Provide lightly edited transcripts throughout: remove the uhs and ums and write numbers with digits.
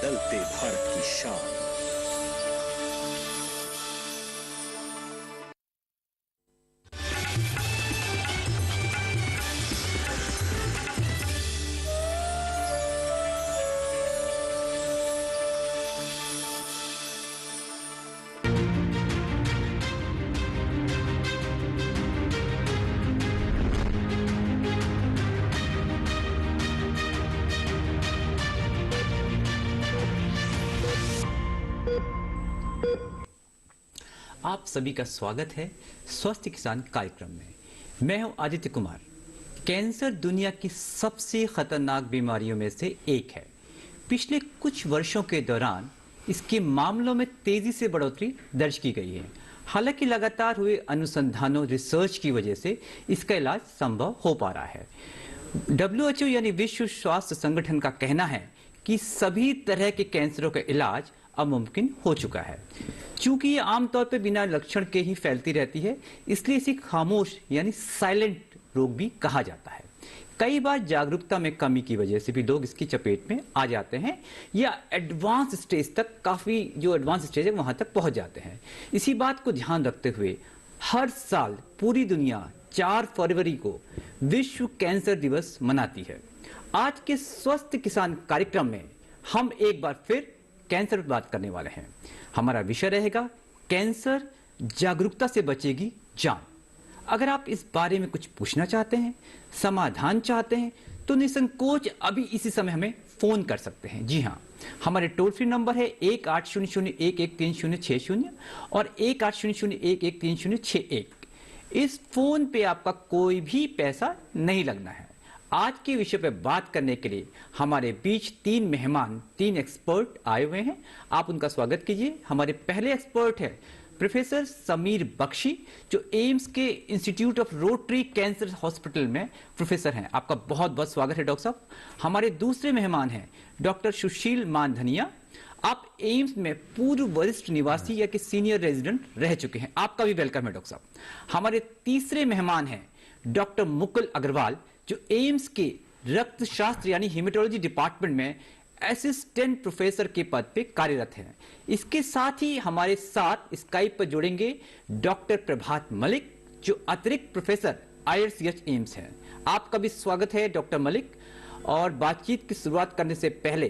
बदलते भारत की शान। आप सभी का स्वागत है स्वस्थ किसान कार्यक्रम में। मैं हूं आदित्य कुमार। कैंसर दुनिया की सबसे खतरनाक बीमारियों में से एक है। पिछले कुछ वर्षों के दौरान इसके मामलों में तेजी से बढ़ोतरी दर्ज की गई है। हालांकि लगातार हुए अनुसंधानों रिसर्च की वजह से इसका इलाज संभव हो पा रहा है। WHO यानी विश्व स्वास्थ्य संगठन का कहना है कि सभी तरह के कैंसरों का इलाज अब मुमकिन हो चुका है। चूंकि ये आमतौर पर बिना लक्षण के ही फैलती रहती है, इसलिए इसे खामोश यानी साइलेंट रोग भी कहा जाता है। कई बार जागरूकता में कमी की वजह से भी लोग इसकी चपेट में आ जाते हैं या एडवांस स्टेज तक, काफी जो एडवांस स्टेज है वहां तक पहुंच जाते हैं। इसी बात को ध्यान रखते हुए हर साल पूरी दुनिया 4 फरवरी को विश्व कैंसर दिवस मनाती है। आज के स्वस्थ किसान कार्यक्रम में हम एक बार फिर कैंसर पर बात करने वाले हैं। हमारा विषय रहेगा कैंसर, जागरूकता से बचेगी जान। अगर आप इस बारे में कुछ पूछना चाहते हैं, समाधान चाहते हैं, तो निसंकोच अभी इसी समय हमें फोन कर सकते हैं। जी हाँ, हमारे टोल फ्री नंबर है 1800113060 और 1800113061। इस फोन पे आपका कोई भी पैसा नहीं लगना है। आज के विषय पर बात करने के लिए हमारे बीच 3 मेहमान, 3 एक्सपर्ट आए हुए हैं। आप उनका स्वागत कीजिए। हमारे पहले एक्सपर्ट है प्रोफेसर समीर बख्शी, जो एम्स के institute of rotary cancer hospital में प्रोफेसर हैं। आपका बहुत बहुत स्वागत है डॉक्टर साहब। हमारे दूसरे मेहमान हैं डॉक्टर सुशील मानधनिया। आप एम्स में पूर्व वरिष्ठ निवासी या कि सीनियर रेजिडेंट रह चुके हैं। आपका भी वेलकम है डॉक्टर साहब। हमारे तीसरे मेहमान हैं डॉक्टर मुकुल अग्रवाल, जो एम्स के रक्त शास्त्र यानी हेमेटोलॉजी डिपार्टमेंट में असिस्टेंट प्रोफेसर के पद पे कार्यरत हैं। इसके साथ ही हमारे साथ स्काइप पर जुड़ेंगे डॉक्टर प्रभात मलिक, जो अतिरिक्त प्रोफेसर IRCH एम्स हैं। आपका भी स्वागत है डॉक्टर मलिक। और बातचीत की शुरुआत करने से पहले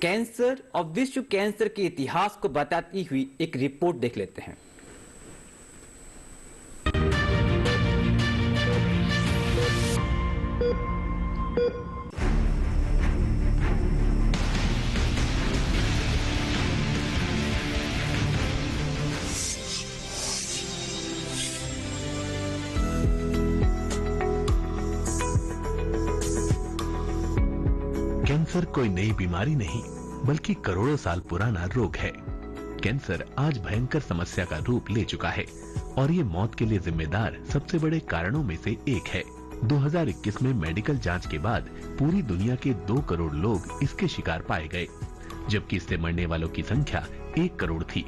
कैंसर और विश्व कैंसर के इतिहास को बताती हुई एक रिपोर्ट देख लेते हैं। कैंसर कोई नई बीमारी नहीं, बल्कि करोड़ों साल पुराना रोग है। कैंसर आज भयंकर समस्या का रूप ले चुका है और ये मौत के लिए जिम्मेदार सबसे बड़े कारणों में से एक है। 2021 में मेडिकल जांच के बाद पूरी दुनिया के 2 करोड़ लोग इसके शिकार पाए गए, जबकि इससे मरने वालों की संख्या 1 करोड़ थी।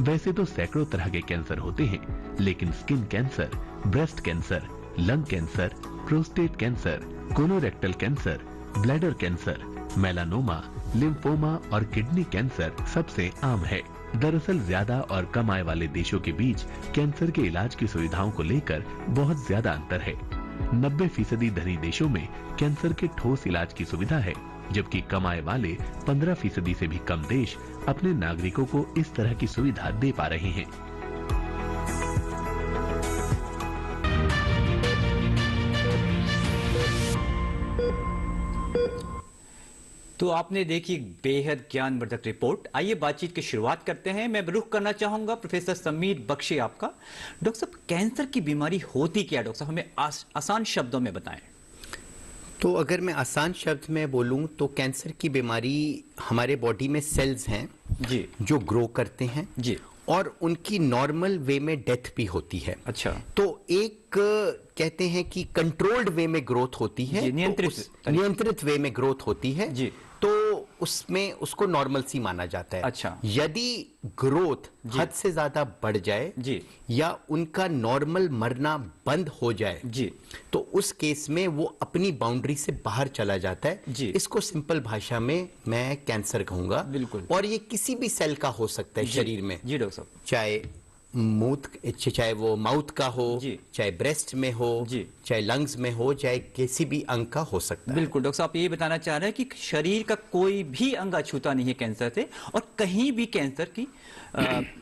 वैसे तो सैकड़ों तरह के कैंसर होते हैं, लेकिन skin cancer, breast cancer, lung cancer, prostate cancer, colorectal cancer, bladder cancer, melanoma, lymphoma और किडनी कैंसर सबसे आम है। दरअसल ज्यादा और कम आय वाले देशों के बीच कैंसर के इलाज की सुविधाओं को लेकर बहुत ज्यादा अंतर है। 90% धनी देशों में कैंसर के ठोस इलाज की सुविधा है, जबकि कम आय वाले 15% से भी कम देश अपने नागरिकों को इस तरह की सुविधा दे पा रहे हैं। तो आपने देखी बेहद ज्ञानवर्धक रिपोर्ट। आइए बातचीत की शुरुआत करते हैं। मैं रुख करना चाहूंगा प्रोफेसर समीर बख्शी आपका। डॉक्टर साहब, कैंसर की बीमारी होती क्या? डॉक्टर साहब, हमें आसान शब्दों में बताएं। तो अगर मैं आसान शब्द में बोलूं तो कैंसर की बीमारी हमारे बॉडी में सेल्स हैं जी, जो ग्रो करते हैं जी, और उनकी नॉर्मल वे में डेथ भी होती है। अच्छा, तो एक कहते हैं कि कंट्रोल्ड वे में ग्रोथ होती है, नियंत्रित वे में ग्रोथ होती है जी। तो उसमें उसको नॉर्मल सी माना जाता है। अच्छा। यदि ग्रोथ हद से ज्यादा बढ़ जाए जी। या उनका नॉर्मल मरना बंद हो जाए जी। तो उस केस में वो अपनी बाउंड्री से बाहर चला जाता है। जी। इसको सिंपल भाषा में मैं कैंसर कहूंगा। बिल्कुल। और ये किसी भी सेल का हो सकता है शरीर में। जी डॉक्टर साहब। चाहे चाहे वो माउथ का हो, जी। चाहे ब्रेस्ट में हो, जी। चाहे लंग्स में हो, चाहे किसी भी अंग का हो सकता है। बिल्कुल डॉक्टर साहब, आप ये बताना चाह रहे हैं कि शरीर का कोई भी अंग अछूता नहीं है कैंसर से, और कहीं भी कैंसर की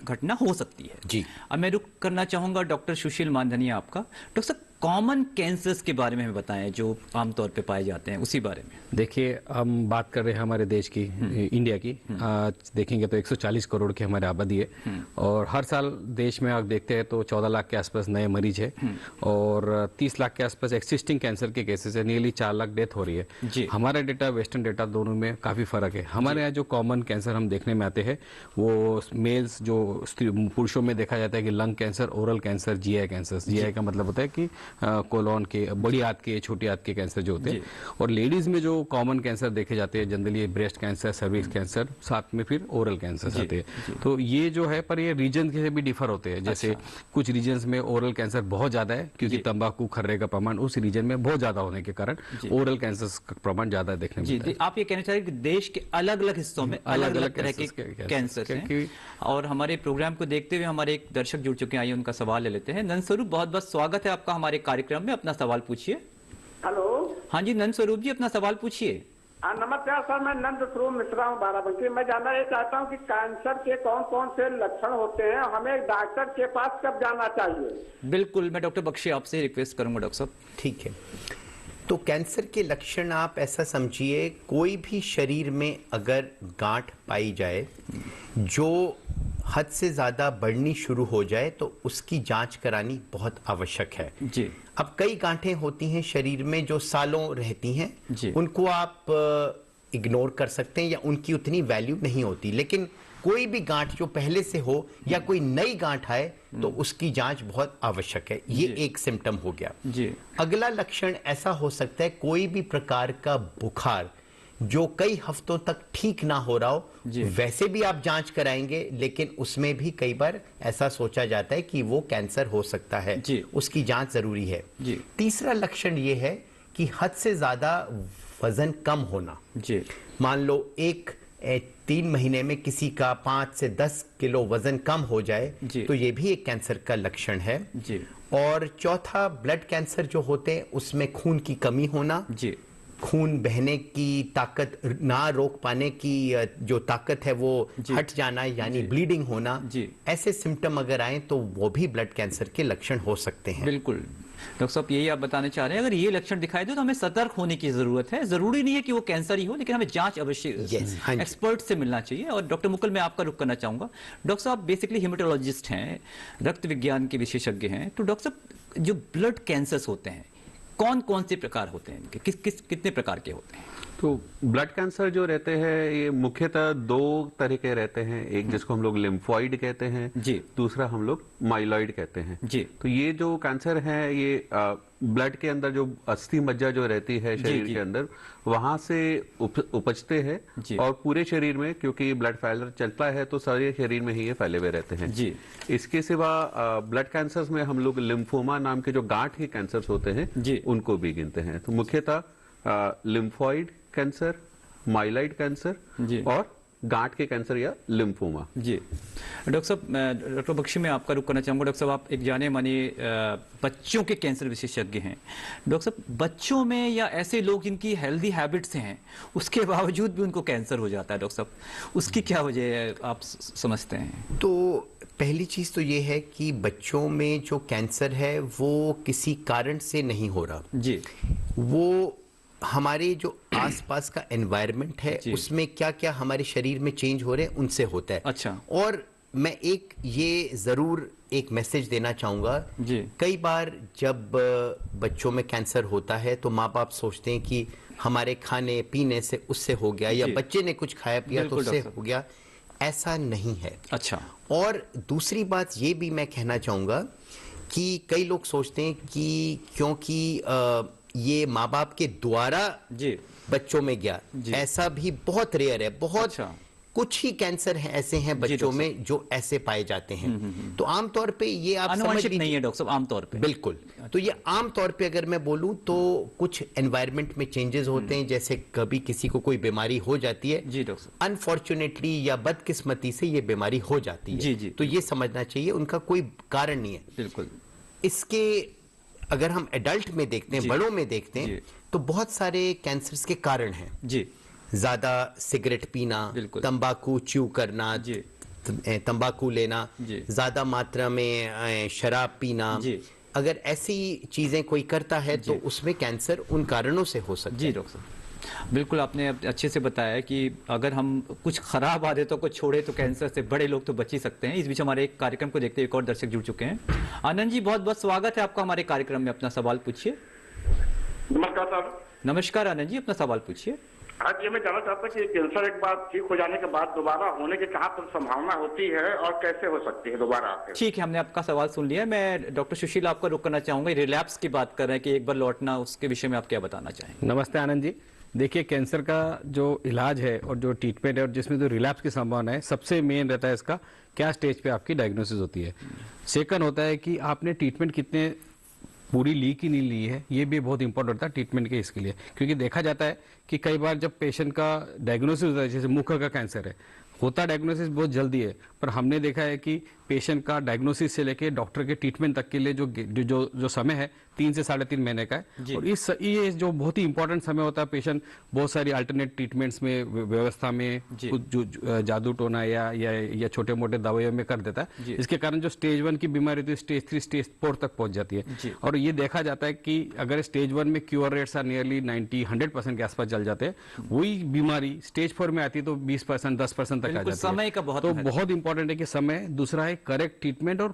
घटना हो सकती है। जी। अब मैं रुक करना चाहूंगा डॉक्टर सुशील मानधनिया आपका। डॉक्टर साहब, कॉमन कैंसर्स के बारे में हमें बताएं जो आमतौर पे पाए जाते हैं, उसी बारे में। देखिए, हम बात कर रहे हैं हमारे देश की, इंडिया की। आज देखेंगे तो 140 करोड़ की हमारी आबादी है, और हर साल देश में आप देखते हैं तो 14 लाख के आसपास नए मरीज है, और 30 लाख के आसपास एक्सिस्टिंग कैंसर के केसेस है। नियरली 4 लाख डेथ हो रही है। हमारा डेटा, वेस्टर्न डेटा, दोनों में काफी फर्क है। हमारे यहाँ जो कॉमन कैंसर हम देखने में आते हैं वो मेल्स, जो पुरुषों में देखा जाता है कि lung cancer, oral cancer, GI cancer. GI का मतलब होता है कि कोलोन के, बड़ी आंत के, छोटी आंत के कैंसर जो होते हैं। और लेडीज में जो कॉमन कैंसर देखे जाते हैं generally breast cancer, cervix cancer, साथ में फिर ओरल कैंसर आते हैं। तो ये जो है, पर ये रीजन से भी डिफर होते हैं। जैसे कुछ रीजन्स में ओरल कैंसर बहुत ज्यादा है क्योंकि तंबाकू, खर्रे का प्रमाण उस रीजन में बहुत ज्यादा होने के कारण ओरल कैंसर का प्रमाण ज्यादा देखने में मिलता है। आप ये कहना चाह रहे हैं कि देश के अलग अलग हिस्सों में अलग अलग तरह के कैंसर हैं, और हमारे प्रोग्राम को देखते हुए हमारे एक दर्शक जुड़ चुके हैं। आइए उनका सवाल ले लेते हैं। नंद स्वरूप, बहुत बहुत स्वागत है आपका हमारे कार्यक्रम में। अपना सवाल पूछिए। हेलो। हाँ जी नंद स्वरूप जी, अपना सवाल पूछिए। नमस्कार सर, मैं नंद स्वरूप मिश्रा हूँ, बाराबंकी। मैं जानना ये चाहता हूँ कि कैंसर के कौन कौन से लक्षण होते हैं, हमें डॉक्टर के पास कब जाना चाहिए? बिल्कुल, मैं डॉक्टर बख्शी आपसे रिक्वेस्ट करूंगा डॉक्टर साहब। ठीक है। तो कैंसर के लक्षण आप ऐसा समझिए, कोई भी शरीर में अगर गांठ पाई जाए जो हद से ज्यादा बढ़नी शुरू हो जाए तो उसकी जांच करानी बहुत आवश्यक है। जी। अब कई गांठें होती हैं शरीर में जो सालों रहती हैं, जी। उनको आप इग्नोर कर सकते हैं या उनकी उतनी वैल्यू नहीं होती। लेकिन कोई भी गांठ जो पहले से हो या कोई नई गांठ आए तो उसकी जांच बहुत आवश्यक है। ये एक सिम्टम हो गया। जी। अगला लक्षण ऐसा हो सकता है, कोई भी प्रकार का बुखार जो कई हफ्तों तक ठीक ना हो रहा हो, वैसे भी आप जांच कराएंगे लेकिन उसमें भी कई बार ऐसा सोचा जाता है कि वो कैंसर हो सकता है। उसकी जांच जरूरी है। तीसरा लक्षण ये है कि हद से ज्यादा वजन कम होना। मान लो 3 महीने में किसी का 5 से 10 किलो वजन कम हो जाए तो ये भी एक कैंसर का लक्षण है। और चौथा, ब्लड कैंसर जो होते हैं उसमें खून की कमी होना, खून बहने की ताकत ना रोक पाने की जो ताकत है वो हट जाना, यानी ब्लीडिंग होना। ऐसे सिम्टम अगर आए तो वो भी ब्लड कैंसर के लक्षण हो सकते हैं। बिल्कुल डॉक्टर साहब, यही आप बताने चाह रहे हैं, अगर ये लक्षण दिखाई दे तो हमें सतर्क होने की जरूरत है। जरूरी नहीं है कि वो कैंसर ही हो, लेकिन हमें जांच अवश्य एक्सपर्ट से मिलना चाहिए। और डॉक्टर मुकुल, मैं आपका रुख करना चाहूंगा। डॉक्टर साहब बेसिकली हेमेटोलॉजिस्ट हैं, रक्त विज्ञान के विशेषज्ञ हैं। तो डॉक्टर साहब, जो ब्लड कैंसर्स होते हैं कौन कौन से प्रकार होते हैं इनके, कितने प्रकार के होते हैं? तो ब्लड कैंसर जो रहते हैं ये मुख्यतः 2 तरह के रहते हैं। एक जिसको हम लोग लिम्फॉइड कहते हैं जी, दूसरा हम लोग माइलॉइड कहते हैं जी। तो ये जो कैंसर है ये ब्लड के अंदर जो अस्थि मज्जा जो रहती है शरीर के अंदर, वहां से उपजते हैं और पूरे शरीर में, क्योंकि ब्लड फैलर चलता है तो सारे शरीर में ही ये फैले हुए रहते हैं जी। इसके सिवा ब्लड कैंसर्स में हम लोग लिम्फोमा नाम के जो गांठ के कैंसर्स होते हैं जी, उनको भी गिनते हैं। तो मुख्यतः लिम्फॉइड कैंसर, माइलॉइड कैंसर और गांठ के कैंसर या लिम्फोमा जी। डॉक्टर साहब, डॉक्टर बख्शी मैं आपका रुख करना चाहूंगा। डॉक्टर साहब, आप एक जाने माने बच्चों के कैंसर विशेषज्ञ हैं। डॉक्टर साहब, बच्चों में या ऐसे लोग जिनकी हेल्दी हैबिट्स हैं उसके बावजूद भी उनको कैंसर हो जाता है, डॉक्टर साहब उसकी क्या वजह है आप समझते हैं? तो पहली चीज तो ये है कि बच्चों में जो कैंसर है वो किसी कारण से नहीं हो रहा जी। वो हमारे जो आसपास का एनवायरनमेंट है उसमें क्या क्या हमारे शरीर में चेंज हो रहे हैं उनसे होता है। अच्छा। और मैं एक ये जरूर एक मैसेज देना चाहूंगा, कई बार जब बच्चों में कैंसर होता है तो माँ बाप सोचते हैं कि हमारे खाने पीने से उससे हो गया या बच्चे ने कुछ खाया पिया तो उससे हो गया। ऐसा नहीं है। अच्छा। और दूसरी बात ये भी मैं कहना चाहूंगा कि कई लोग सोचते हैं कि क्योंकि ये माँ बाप के द्वारा जी बच्चों में गया, ऐसा भी बहुत रेयर है। बहुत अच्छा। कुछ ही कैंसर हैं ऐसे हैं बच्चों में जो ऐसे पाए जाते हैं। तो आमतौर पे ये आप समझ आनुवंशिक लीजिए नहीं है डॉक्टर साहब आमतौर पे। बिल्कुल। तो ये आमतौर पे अगर मैं बोलूं तो कुछ एनवायरनमेंट में चेंजेस होते हैं, जैसे कभी किसी को कोई बीमारी हो जाती है जी डॉक्टर साहब। अनफॉर्चुनेटली या बदकिस्मती से ये बीमारी हो जाती है। जी जी। तो ये समझना चाहिए, उनका कोई कारण नहीं है। बिल्कुल। इसके अगर हम एडल्ट में देखते हैं, बड़ों में देखते हैं, तो बहुत सारे कैंसर्स के कारण हैं जी। ज्यादा सिगरेट पीना, तंबाकू च्यू करना, तंबाकू लेना, ज्यादा मात्रा में शराब पीना, अगर ऐसी चीजें कोई करता है तो उसमें कैंसर उन कारणों से हो सकता है। जी डॉक्टर साहब, बिल्कुल आपने अच्छे से बताया कि अगर हम कुछ खराब आदतों को छोड़े तो कैंसर से बड़े लोग तो बच ही सकते हैं। इस बीच हमारे एक कार्यक्रम को देखते हुए एक और दर्शक जुड़ चुके हैं। आनंद जी, बहुत बहुत स्वागत है आपका हमारे कार्यक्रम में, अपना सवाल पूछिए। नमस्कार सर। नमस्कार आनंद जी, अपना सवाल पूछिए। आज ये मैं जानना चाहता कि कैंसर एक बार ठीक हो जाने के बाद दोबारा होने की कहाँ पर संभावना होती है और कैसे हो सकती है दोबारा? ठीक है, हमने आपका सवाल सुन लिया। मैं डॉक्टर सुशील आपका रुख करना चाहूंगा। रिलैप्स की बात कर रहे हैं कि एक बार लौटना, उसके विषय में आप क्या बताना चाहेंगे? नमस्ते आनंद जी। देखिए, कैंसर का जो इलाज है और जो ट्रीटमेंट है और जिसमें जो रिलैप्स की संभावना है, सबसे मेन रहता है इसका क्या स्टेज पे आपकी डायग्नोसिस होती है। सेकंड होता है कि आपने ट्रीटमेंट कितने पूरी ली की नहीं ली है, ये भी बहुत इंपॉर्टेंट होता है ट्रीटमेंट के इसके लिए। क्योंकि देखा जाता है कि कई बार जब पेशेंट का डायग्नोसिस होता है, जैसे मुख का कैंसर है, होता डायग्नोसिस बहुत जल्दी है, पर हमने देखा है कि पेशेंट का डायग्नोसिस से लेके डॉक्टर के ट्रीटमेंट तक के लिए जो समय है 3 से 3.5 महीने का है। और ये जो बहुत ही इंपॉर्टेंट समय होता है, पेशेंट बहुत सारी अल्टरनेट ट्रीटमेंट्स में, व्यवस्था में कुछ जो जादू टोना या छोटे मोटे दवाइयों में कर देता है। इसके कारण जो स्टेज 1 की बीमारी होती है स्टेज 3 स्टेज 4 तक पहुंच जाती है। और ये देखा जाता है कि अगर स्टेज 1 में क्योर रेट्स आर नियरली 90-100% के आसपास चल जाते हैं, वही बीमारी स्टेज 4 में आती है तो 20% 10% तक आ जाती है। समय का बहुत इंपॉर्टेंट है कि समय, दूसरा है करेक्ट ट्रीटमेंट और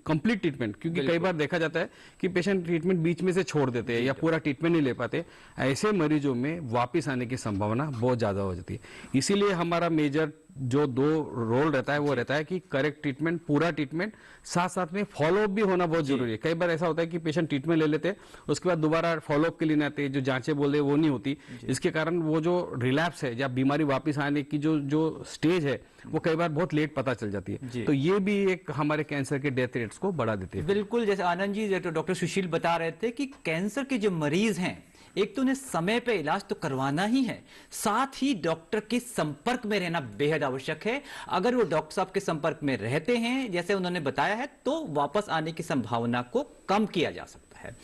कंप्लीट ट्रीटमेंट। क्योंकि कई बार देखा जाता है कि पेशेंट ट्रीटमेंट बीच में से छोड़ देते हैं या पूरा ट्रीटमेंट नहीं ले पाते। ऐसे मरीजों में वापस आने की संभावना बहुत ज्यादा हो जाती है। इसीलिए हमारा मेजर जो 2 रोल रहता है वो रहता है कि करेक्ट ट्रीटमेंट, पूरा ट्रीटमेंट, साथ साथ में फॉलोअप भी होना बहुत जरूरी है। कई बार ऐसा होता है कि पेशेंट ट्रीटमेंट ले लेते हैं, उसके बाद दोबारा फॉलोअप के लिए आते हैं, जो जांचें बोल रहे वो नहीं होती। इसके कारण वो जो रिलैप्स है या बीमारी वापस आने की जो स्टेज है वो कई बार बहुत लेट पता चल जाती है। तो ये भी एक हमारे कैंसर के डेथ रेट्स को बढ़ा देते हैं। बिल्कुल, जैसे आनंद जी, डॉक्टर सुशील बता रहे थे कि कैंसर के जो मरीज हैं, एक तो उन्हें समय पे इलाज तो करवाना ही है, साथ ही डॉक्टर के संपर्क में रहना बेहद आवश्यक है। अगर वो डॉक्टर साहब के संपर्क में रहते हैं, जैसे उन्होंने बताया है, तो वापस आने की संभावना को कम किया जा सकता है।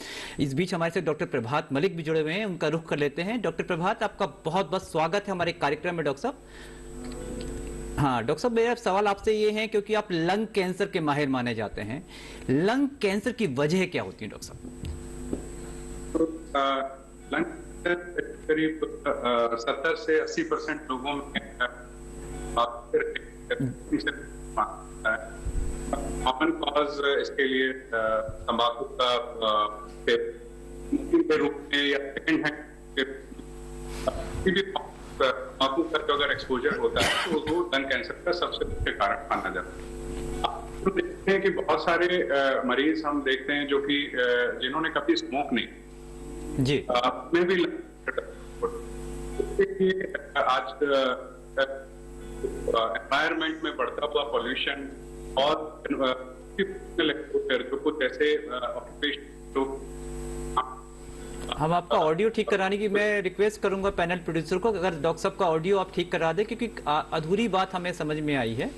इस बीच हमारे साथ डॉक्टर प्रभात मलिक भी जुड़े हुए हैं, उनका रुख कर लेते हैं। डॉक्टर प्रभात, आपका बहुत बहुत स्वागत है हमारे कार्यक्रम में। डॉक्टर साहब, हाँ डॉक्टर साहब, मेरा सवाल आपसे ये है, क्योंकि आप लंग कैंसर के माहिर माने जाते हैं, लंग कैंसर की वजह क्या होती है डॉक्टर साहब? लंग करीब 70 से 80% लोगों में कॉमन कॉज इसके लिए तंबाकू का के रूप में या सेकंड हैंड तंबाकू का जो अगर एक्सपोजर होता है तो वो लंग कैंसर का सबसे मुख्य कारण माना जाता है। आप देखते हैं कि बहुत सारे मरीज हम देखते हैं जो कि जिन्होंने कभी स्मोक नहीं जी में भी आज एनवायरमेंट में बढ़ता हुआ पॉल्यूशन और जो कुछ ऐसे हम आपका ऑडियो ठीक कराने की मैं रिक्वेस्ट करूंगा पैनल प्रोड्यूसर को, अगर डॉक्टर साहब का ऑडियो आप ठीक करा दें, क्योंकि अधूरी बात हमें समझ में आई है।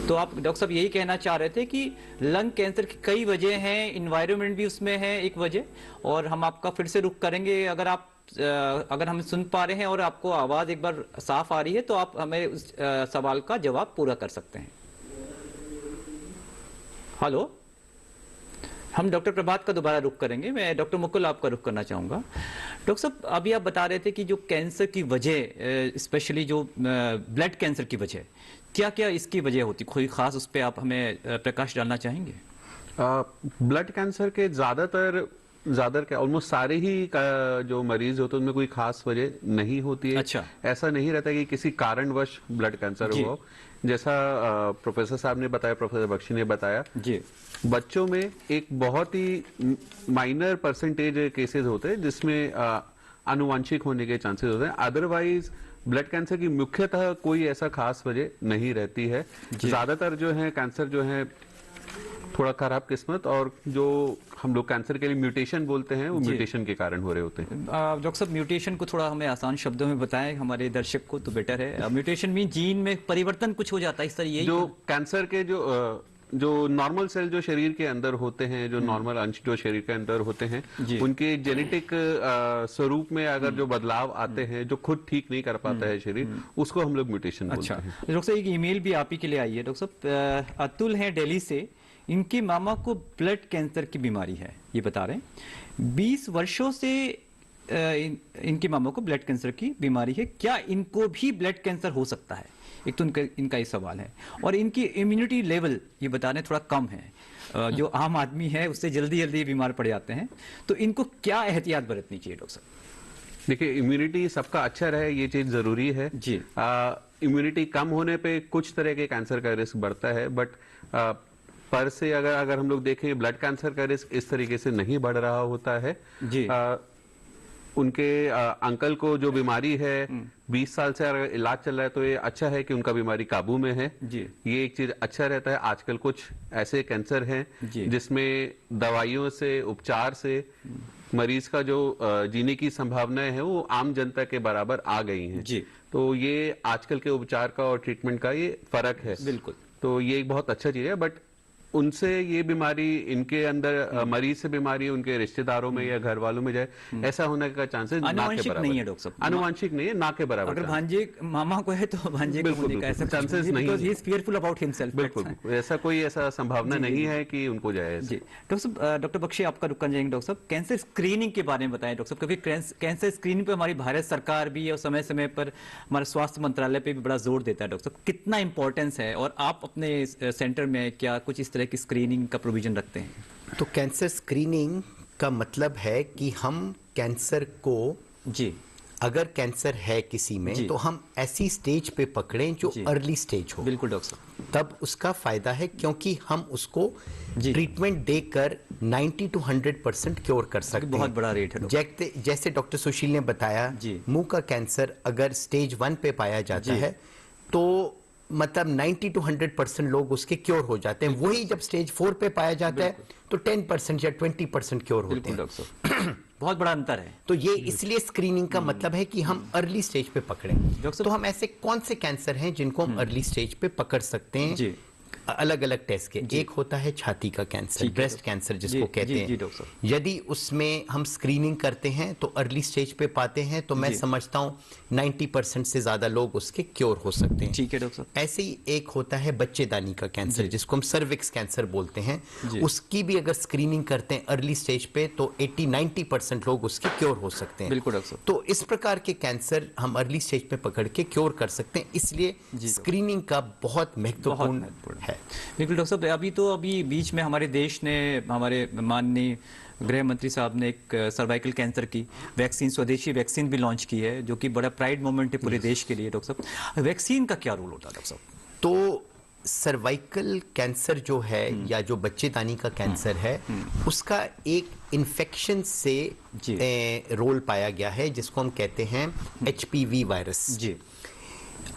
तो आप डॉक्टर साहब यही कहना चाह रहे थे कि लंग कैंसर की कई वजह हैं, इन्वायरमेंट भी उसमें है एक वजह, और हम आपका फिर से रुख करेंगे। अगर हम सुन पा रहे हैं और आपको आवाज एक बार साफ आ रही है तो आप हमें उस सवाल का जवाब पूरा कर सकते हैं। हेलो, हम डॉक्टर प्रभात का दोबारा रुख करेंगे। मैं डॉक्टर मुकुल आपका रुख करना चाहूंगा। डॉक्टर साहब, अभी आप बता रहे थे कि जो कैंसर की वजह, स्पेशली जो ब्लड कैंसर की वजह, क्या क्या इसकी वजह होती, कोई खास उस पर आप हमें प्रकाश डालना चाहेंगे? ब्लड कैंसर के ज्यादातर ऑलमोस्ट सारे ही जो मरीज होते हैं उनमें कोई खास वजह नहीं होती है। अच्छा। ऐसा नहीं रहता कि किसी कारणवश ब्लड कैंसर हुआ, जैसा प्रोफेसर साहब ने बताया, प्रोफेसर बख्शी ने बताया जी, बच्चों में एक बहुत ही माइनर परसेंटेज केसेस होते हैं जिसमें आनुवांशिक होने के चांसेस होते हैं। अदरवाइज ब्लड कैंसर की मुख्यतः कोई ऐसा खास वजह नहीं रहती है। ज्यादातर जो है कैंसर जो है थोड़ा खराब किस्मत, और जो हम लोग कैंसर के लिए म्यूटेशन बोलते हैं वो म्यूटेशन के कारण हो रहे होते हैं। डॉक्टर साहब, म्यूटेशन को थोड़ा हमें आसान शब्दों में बताएं हमारे दर्शक को तो बेटर है। म्यूटेशन मीन जीन में परिवर्तन कुछ हो जाता है, इस तरह यही जो कैंसर के जो नॉर्मल सेल जो शरीर के अंदर होते हैं, जो नॉर्मल अंश जो शरीर के अंदर होते हैं, उनके जेनेटिक स्वरूप में अगर जो बदलाव आते हैं जो खुद ठीक नहीं कर पाता है शरीर, उसको हम लोग म्यूटेशन बोलते हैं। डॉक्टर साहब, एक ईमेल भी आप ही के लिए आई है। डॉक्टर साहब, अतुल हैं दिल्ली से, इनके मामा को ब्लड कैंसर की बीमारी है, ये बता रहे हैं 20 वर्षों से इनके मामा को ब्लड कैंसर की बीमारी है, क्या इनको भी ब्लड कैंसर हो सकता है? एक तो इनका ये सवाल है। और इनकी इम्यूनिटी लेवल ये बता रहे थोड़ा कम है, जो आम आदमी है उससे जल्दी जल्दी बीमार पड़ जाते हैं, तो इनको क्या एहतियात बरतनी चाहिए डॉक्टर साहब? देखिए, इम्यूनिटी सबका अच्छा रहे ये चीज जरूरी है जी। इम्यूनिटी कम होने पे कुछ तरह के कैंसर का रिस्क बढ़ता है, बट पर से अगर हम लोग देखें ब्लड कैंसर का रिस्क इस तरीके से नहीं बढ़ रहा होता है जी। उनके अंकल को जो बीमारी है 20 साल से अगर इलाज चल रहा है तो ये अच्छा है कि उनका बीमारी काबू में है जी। ये एक चीज अच्छा रहता है। आजकल कुछ ऐसे कैंसर हैं जिसमें दवाइयों से, उपचार से मरीज का जो जीने की संभावनाएं है वो आम जनता के बराबर आ गई हैं जी। तो ये आजकल के उपचार का और ट्रीटमेंट का ये फर्क है बिल्कुल। तो ये एक बहुत अच्छा चीज है, बट उनसे ये बीमारी इनके अंदर मरीज से बीमारी उनके रिश्तेदारों में या घर वालों में जाए, ऐसा होने का चांसेस ना के बराबर नहीं है डॉक्टर साहब। आनुवांशिक नहीं है, ना के बराबर। अगर भांजे मामा को है तो भांजे को होने का ऐसा चांसेस नहीं है, he is fearful about himself. बिल्कुल, ऐसा कोई ऐसा संभावना नहीं है कि उनको जाए जी। डॉक्टर बख्शी, आपका रुकना जाएंगे डॉक्टर साहब, कैंसर स्क्रीनिंग के बारे में बताएं डॉक्टर साहब, क्योंकि कैंसर स्क्रीनिंग पे हमारी भारत सरकार भी और समय समय पर हमारा स्वास्थ्य मंत्रालय पे भी बड़ा जोर देता है। डॉक्टर साहब, कितना इंपॉर्टेंस है और आप अपने सेंटर में क्या कुछ इस तरह की स्क्रीनिंग का प्रोविजन रखते हैं? तो कैंसर स्क्रीनिंग का मतलब है कि हम कैंसर को जी, अगर कैंसर है किसी में तो हम ऐसी स्टेज पे पकड़ें जो अर्ली स्टेज हो। बिल्कुल डॉक्टर साहब, तब उसका फायदा है क्योंकि हम उसको ट्रीटमेंट देकर 90 to 100% क्योर कर सकते हैं। बहुत बड़ा रेट है। जैसे डॉक्टर सुशील ने बताया, मुंह का कैंसर अगर स्टेज 1 पे पाया जाता है तो मतलब 90 to 100% लोग उसके क्योर हो जाते हैं। वही जब स्टेज 4 पे पाया जाता है तो 10% या 20% क्योर होते हैं। बहुत बड़ा अंतर है। तो ये इसलिए स्क्रीनिंग का मतलब है कि हम अर्ली स्टेज पे पकड़ें। तो हम ऐसे कौन से कैंसर हैं जिनको हम अर्ली स्टेज पे पकड़ सकते हैं जी। अलग अलग टेस्ट के, एक होता है छाती का कैंसर, ब्रेस्ट कैंसर जिसको कहते हैं। यदि उसमें हम स्क्रीनिंग करते हैं तो अर्ली स्टेज पे पाते हैं तो मैं समझता हूं 90% से ज्यादा लोग उसके क्योर हो सकते हैं। ठीक है डॉक्टर साहब। ऐसे ही एक होता है बच्चेदानी का कैंसर जिसको हम सर्विक्स कैंसर बोलते हैं, उसकी भी अगर स्क्रीनिंग करते हैं अर्ली स्टेज पे तो 80-90% लोग उसके क्योर हो सकते हैं। बिल्कुल डॉक्टर साहब। तो इस प्रकार के कैंसर हम अर्ली स्टेज पे पकड़ के क्योर कर सकते हैं, इसलिए स्क्रीनिंग का बहुत महत्वपूर्ण है। बिल्कुल डॉक्टर साहब, अभी बीच में हमारे देश ने, हमारे माननीय गृह मंत्री साहब ने एक सर्वाइकल कैंसर की वैक्सीन, स्वदेशी वैक्सीन भी लॉन्च की है, जो कि बड़ा प्राइड मोमेंट है पूरे देश के लिए। डॉक्टर साहब, वैक्सीन का क्या रोल होता है डॉक्टर साहब? तो सर्वाइकल कैंसर जो है या जो बच्चेदानी का कैंसर है उसका एक इन्फेक्शन से रोल पाया गया है जिसको हम कहते हैं HPV वायरस जी।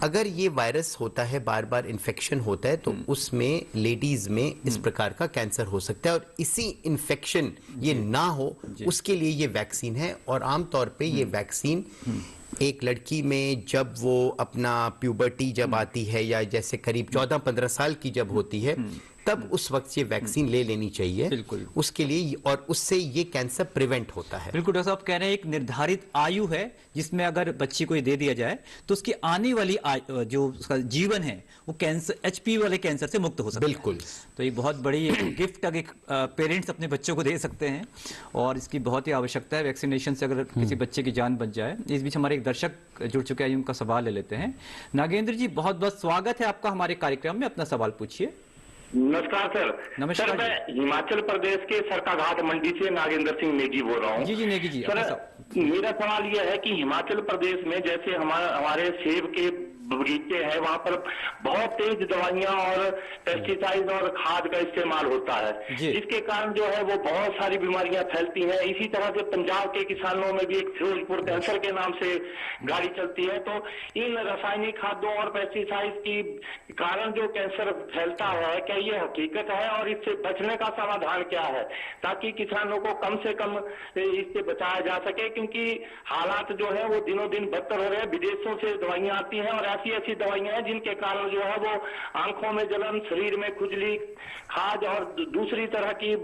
अगर ये वायरस होता है, बार बार इन्फेक्शन होता है तो उसमें लेडीज में इस प्रकार का कैंसर हो सकता है, और इसी इन्फेक्शन ये ना हो उसके लिए ये वैक्सीन है। और आमतौर पे ये वैक्सीन एक लड़की में जब वो अपना प्यूबर्टी जब आती है या जैसे करीब 14-15 साल की जब होती है तब उस वक्त ये वैक्सीन ले लेनी चाहिए बिल्कुल उसके लिए, और उससे ये कैंसर प्रिवेंट होता है। बिल्कुल डॉक्टर साहब कह रहे हैं एक निर्धारित आयु है जिसमें अगर बच्ची को ये दे दिया जाए तो उसकी आने वाली जो उसका जीवन है वो कैंसर, HPV वाले कैंसर से मुक्त हो सकता है। बिल्कुल। तो ये बहुत बड़ी गिफ्ट अगर पेरेंट्स अपने बच्चों को दे सकते हैं और इसकी बहुत ही आवश्यकता है वैक्सीनेशन से, अगर किसी बच्चे की जान बच जाए। इस बीच हमारे एक दर्शक जुड़ चुके हैं, उनका सवाल ले लेते हैं। नागेंद्र जी, बहुत बहुत स्वागत है आपका हमारे कार्यक्रम में, अपना सवाल पूछिए। नमस्कार सर। नमस्कार सर, मैं हिमाचल प्रदेश के सरकाघाट मंडी से नागेंद्र सिंह नेगी बोल रहा हूँ। जी नेगी जी। सर, मेरा सवाल यह है कि हिमाचल प्रदेश में जैसे हमारे सेब के बगीचे हैं वहां पर बहुत तेज दवाइयां और पेस्टिसाइड और खाद का इस्तेमाल होता है, जिसके कारण जो है वो बहुत सारी बीमारियां फैलती हैं। इसी तरह से पंजाब के किसानों में भी एक फिरोजपुर कैंसर के नाम से गाड़ी चलती है। तो इन रासायनिक खादों और पेस्टिसाइड की कारण जो कैंसर फैलता है, क्या ये हकीकत है और इससे बचने का समाधान क्या है, ताकि किसानों को कम से कम इससे बचाया जा सके? क्योंकि हालात जो है वो दिनों दिन बदतर हो रहे हैं। विदेशों से दवाइयां आती हैं और ऐसी ऐसी दवाइयां हैं जिनके कारण जो है वो आंखों में जलन, शरीर में खुजली, खाज और दूसरी तरह की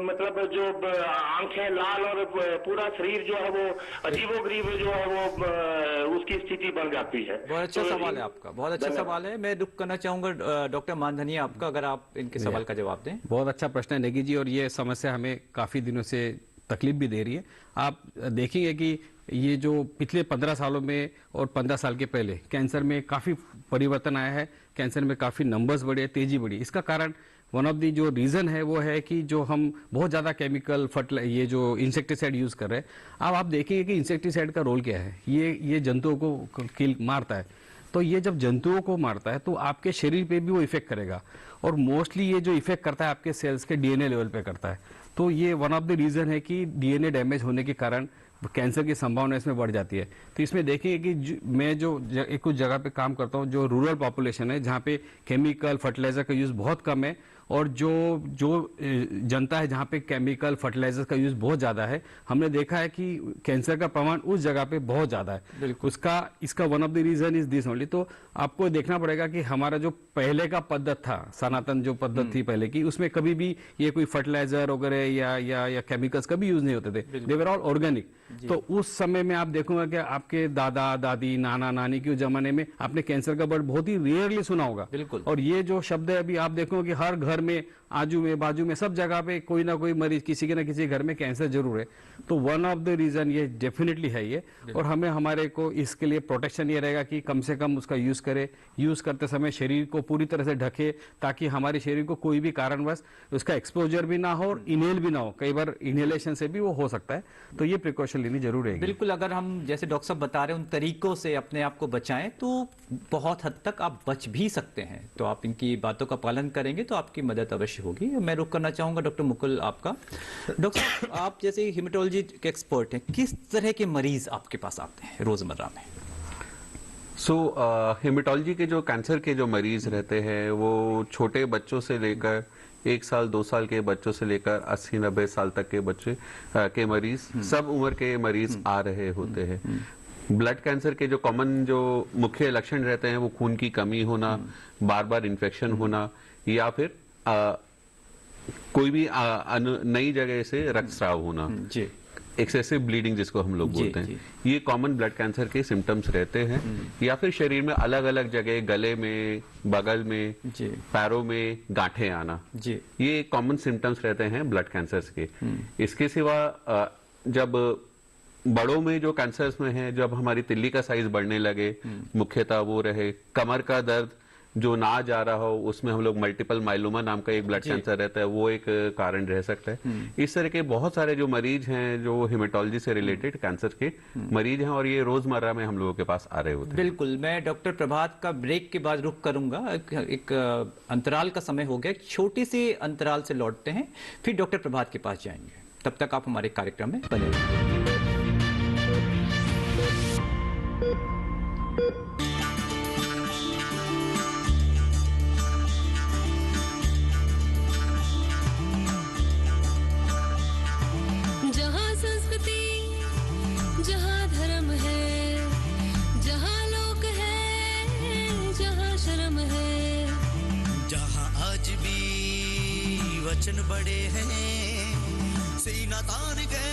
मतलब जो आंखें लाल और पूरा शरीर जो है वो अजीबोगरीब जो है वो उसकी स्थिति बन जाती है। बहुत अच्छा सवाल है आपका, बहुत अच्छा सवाल है। मैं रुक करना चाहूंगा डॉक्टर मानधनिया आपका, अगर आप इनके सवाल का जवाब दें। बहुत अच्छा प्रश्न है नेगी जी, और ये समस्या हमें काफी दिनों से तकलीफ भी दे रही है। आप देखेंगे कि ये जो पिछले 15 सालों में और 15 साल के पहले कैंसर में काफी परिवर्तन आया है, कैंसर में काफी नंबर्स बढ़े, तेजी बढ़ी। इसका कारण वन ऑफ दी जो रीजन है वो है कि जो हम बहुत ज्यादा केमिकल ये जो इंसेक्टिसाइड यूज कर रहे हैं। अब आप देखेंगे कि इंसेक्टिसाइड का रोल क्या है, ये जंतुओं को मारता है। तो ये जब जंतुओं को मारता है तो आपके शरीर पे भी वो इफेक्ट करेगा, और मोस्टली ये जो इफेक्ट करता है आपके सेल्स के डीएनए लेवल पे करता है। तो ये वन ऑफ द रीजन है कि डीएनए डैमेज होने के कारण कैंसर की संभावना इसमें बढ़ जाती है। तो इसमें देखिए कि मैं जो एक कुछ जगह पे काम करता हूँ, जो रूरल पॉपुलेशन है, जहाँ पे केमिकल फर्टिलाइजर का यूज बहुत कम है, और जो जनता है जहाँ पे केमिकल फर्टिलाइजर का यूज बहुत ज्यादा है, हमने देखा है कि कैंसर का प्रमाण उस जगह पे बहुत ज्यादा है। इसका one of the reason is this only. तो आपको देखना पड़ेगा कि हमारा जो पहले का पद्धत था, सनातन जो पद्धत थी पहले की, उसमें कभी भी ये कोई फर्टिलाइजर वगैरह या केमिकल्स कभी यूज नहीं होते थे, दे वर ऑल ऑर्गेनिक। तो उस समय में आप देखूंगा कि आपके दादा दादी नाना नानी के जमाने में आपने कैंसर का वर्ड बहुत ही रेयरली सुना होगा। और ये जो शब्द है अभी आप देखोगे कि हर घर में, आजू में, बाजू में, सब जगह पे कोई ना कोई मरीज, किसी के ना किसी घर में कैंसर जरूर है। तो वन ऑफ द रीजन ये डेफिनेटली है ये। और हमें हमारे को इसके लिए प्रोटेक्शन ये रहेगा कि कम से कम उसका यूज करे, यूज करते समय शरीर को पूरी तरह से ढके, ताकि हमारे शरीर को कोई भी कारणवश उसका एक्सपोजर भी ना हो और इनहेल भी ना हो। कई बार इनहेलेशन से भी वो हो सकता है, तो ये प्रिकॉशन लेनी जरूर है। बिल्कुल, अगर हम जैसे डॉक्टर साहब बता रहे हैं उन तरीकों से अपने आप को बचाएं तो बहुत हद तक आप बच भी सकते हैं। तो आप इनकी बातों का पालन करेंगे तो आपकी मदद अवश्य होगी। मैं रुक करना चाहूंगा डॉक्टर मुकुल आपका। डॉक्टर साहब, आप जैसे हेमेटोलॉजी के एक्सपर्ट हैं, किस तरह के मरीज आपके पास आते हैं रोजमर्रा में? हेमेटोलॉजी के जो कैंसर के जो मरीज रहते हैं वो छोटे बच्चों से लेकर 1 साल 2 साल के बच्चों से लेकर 80-90 साल तक के बच्चे के मरीज, सब उम्र के मरीज आ रहे होते हैं। ब्लड कैंसर के जो कॉमन जो मुख्य लक्षण रहते हैं वो खून की कमी होना, बार बार इन्फेक्शन होना, या फिर कोई भी नई जगह से रक्तस्राव होना, एक्सेसिव ब्लीडिंग जिसको हम लोग बोलते हैं, ये कॉमन ब्लड कैंसर के सिम्टम्स रहते हैं। या फिर शरीर में अलग अलग जगह, गले में, बगल में, पैरों में गांठें आना, ये कॉमन सिम्टम्स रहते हैं ब्लड कैंसर्स के। इसके सिवा जब बड़ों में जो कैंसर्स में है, जब हमारी तिल्ली का साइज बढ़ने लगे, मुख्यतः वो रहे, कमर का दर्द जो ना जा रहा हो, उसमें हम लोग मल्टीपल माइलोमा नाम का एक ब्लड कैंसर रहता है, वो एक कारण रह सकता है। इस तरह के बहुत सारे जो मरीज हैं जो हेमेटोलॉजी से रिलेटेड कैंसर के मरीज हैं, और ये रोजमर्रा में हम लोगों के पास आ रहे होते हैं। बिल्कुल, मैं डॉक्टर प्रभात का ब्रेक के बाद रुक करूंगा। एक अंतराल का समय हो गया, छोटे से अंतराल से लौटते हैं, फिर डॉक्टर प्रभात के पास जाएंगे। तब तक आप हमारे कार्यक्रम में बने रहिए। वचन बड़े हैं, सीना तान गए,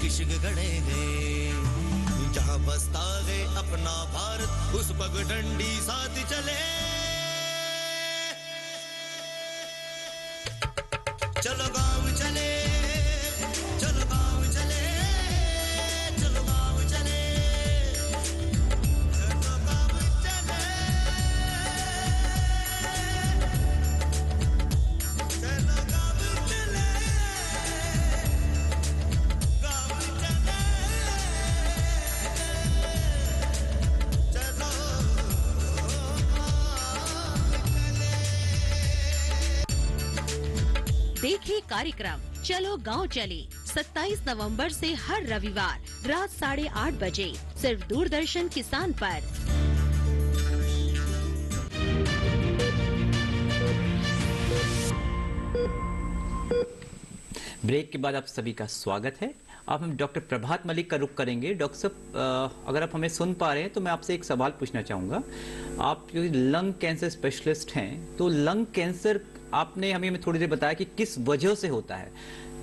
किश्क गड़े हैं, जहाँ बसता है अपना भारत, उस पगडंडी साथ चले। चलो गाँव चले, चलो गाँव चले, चलो गाँव चले, चलो गाँव चले, चलो गाँव चले, गाँव चले, चलो ही कार्यक्रम चलो गांव चले 27 नवंबर से हर रविवार रात 8:30 बजे सिर्फ दूरदर्शन किसान पर। ब्रेक के बाद आप सभी का स्वागत है। अब हम डॉक्टर प्रभात मलिक का रुख करेंगे। डॉक्टर साहब, अगर आप हमें सुन पा रहे हैं तो मैं आपसे एक सवाल पूछना चाहूँगा। आप जो लंग कैंसर स्पेशलिस्ट हैं, तो लंग कैंसर आपने हमें थोड़ी देर बताया कि किस वजह से होता है,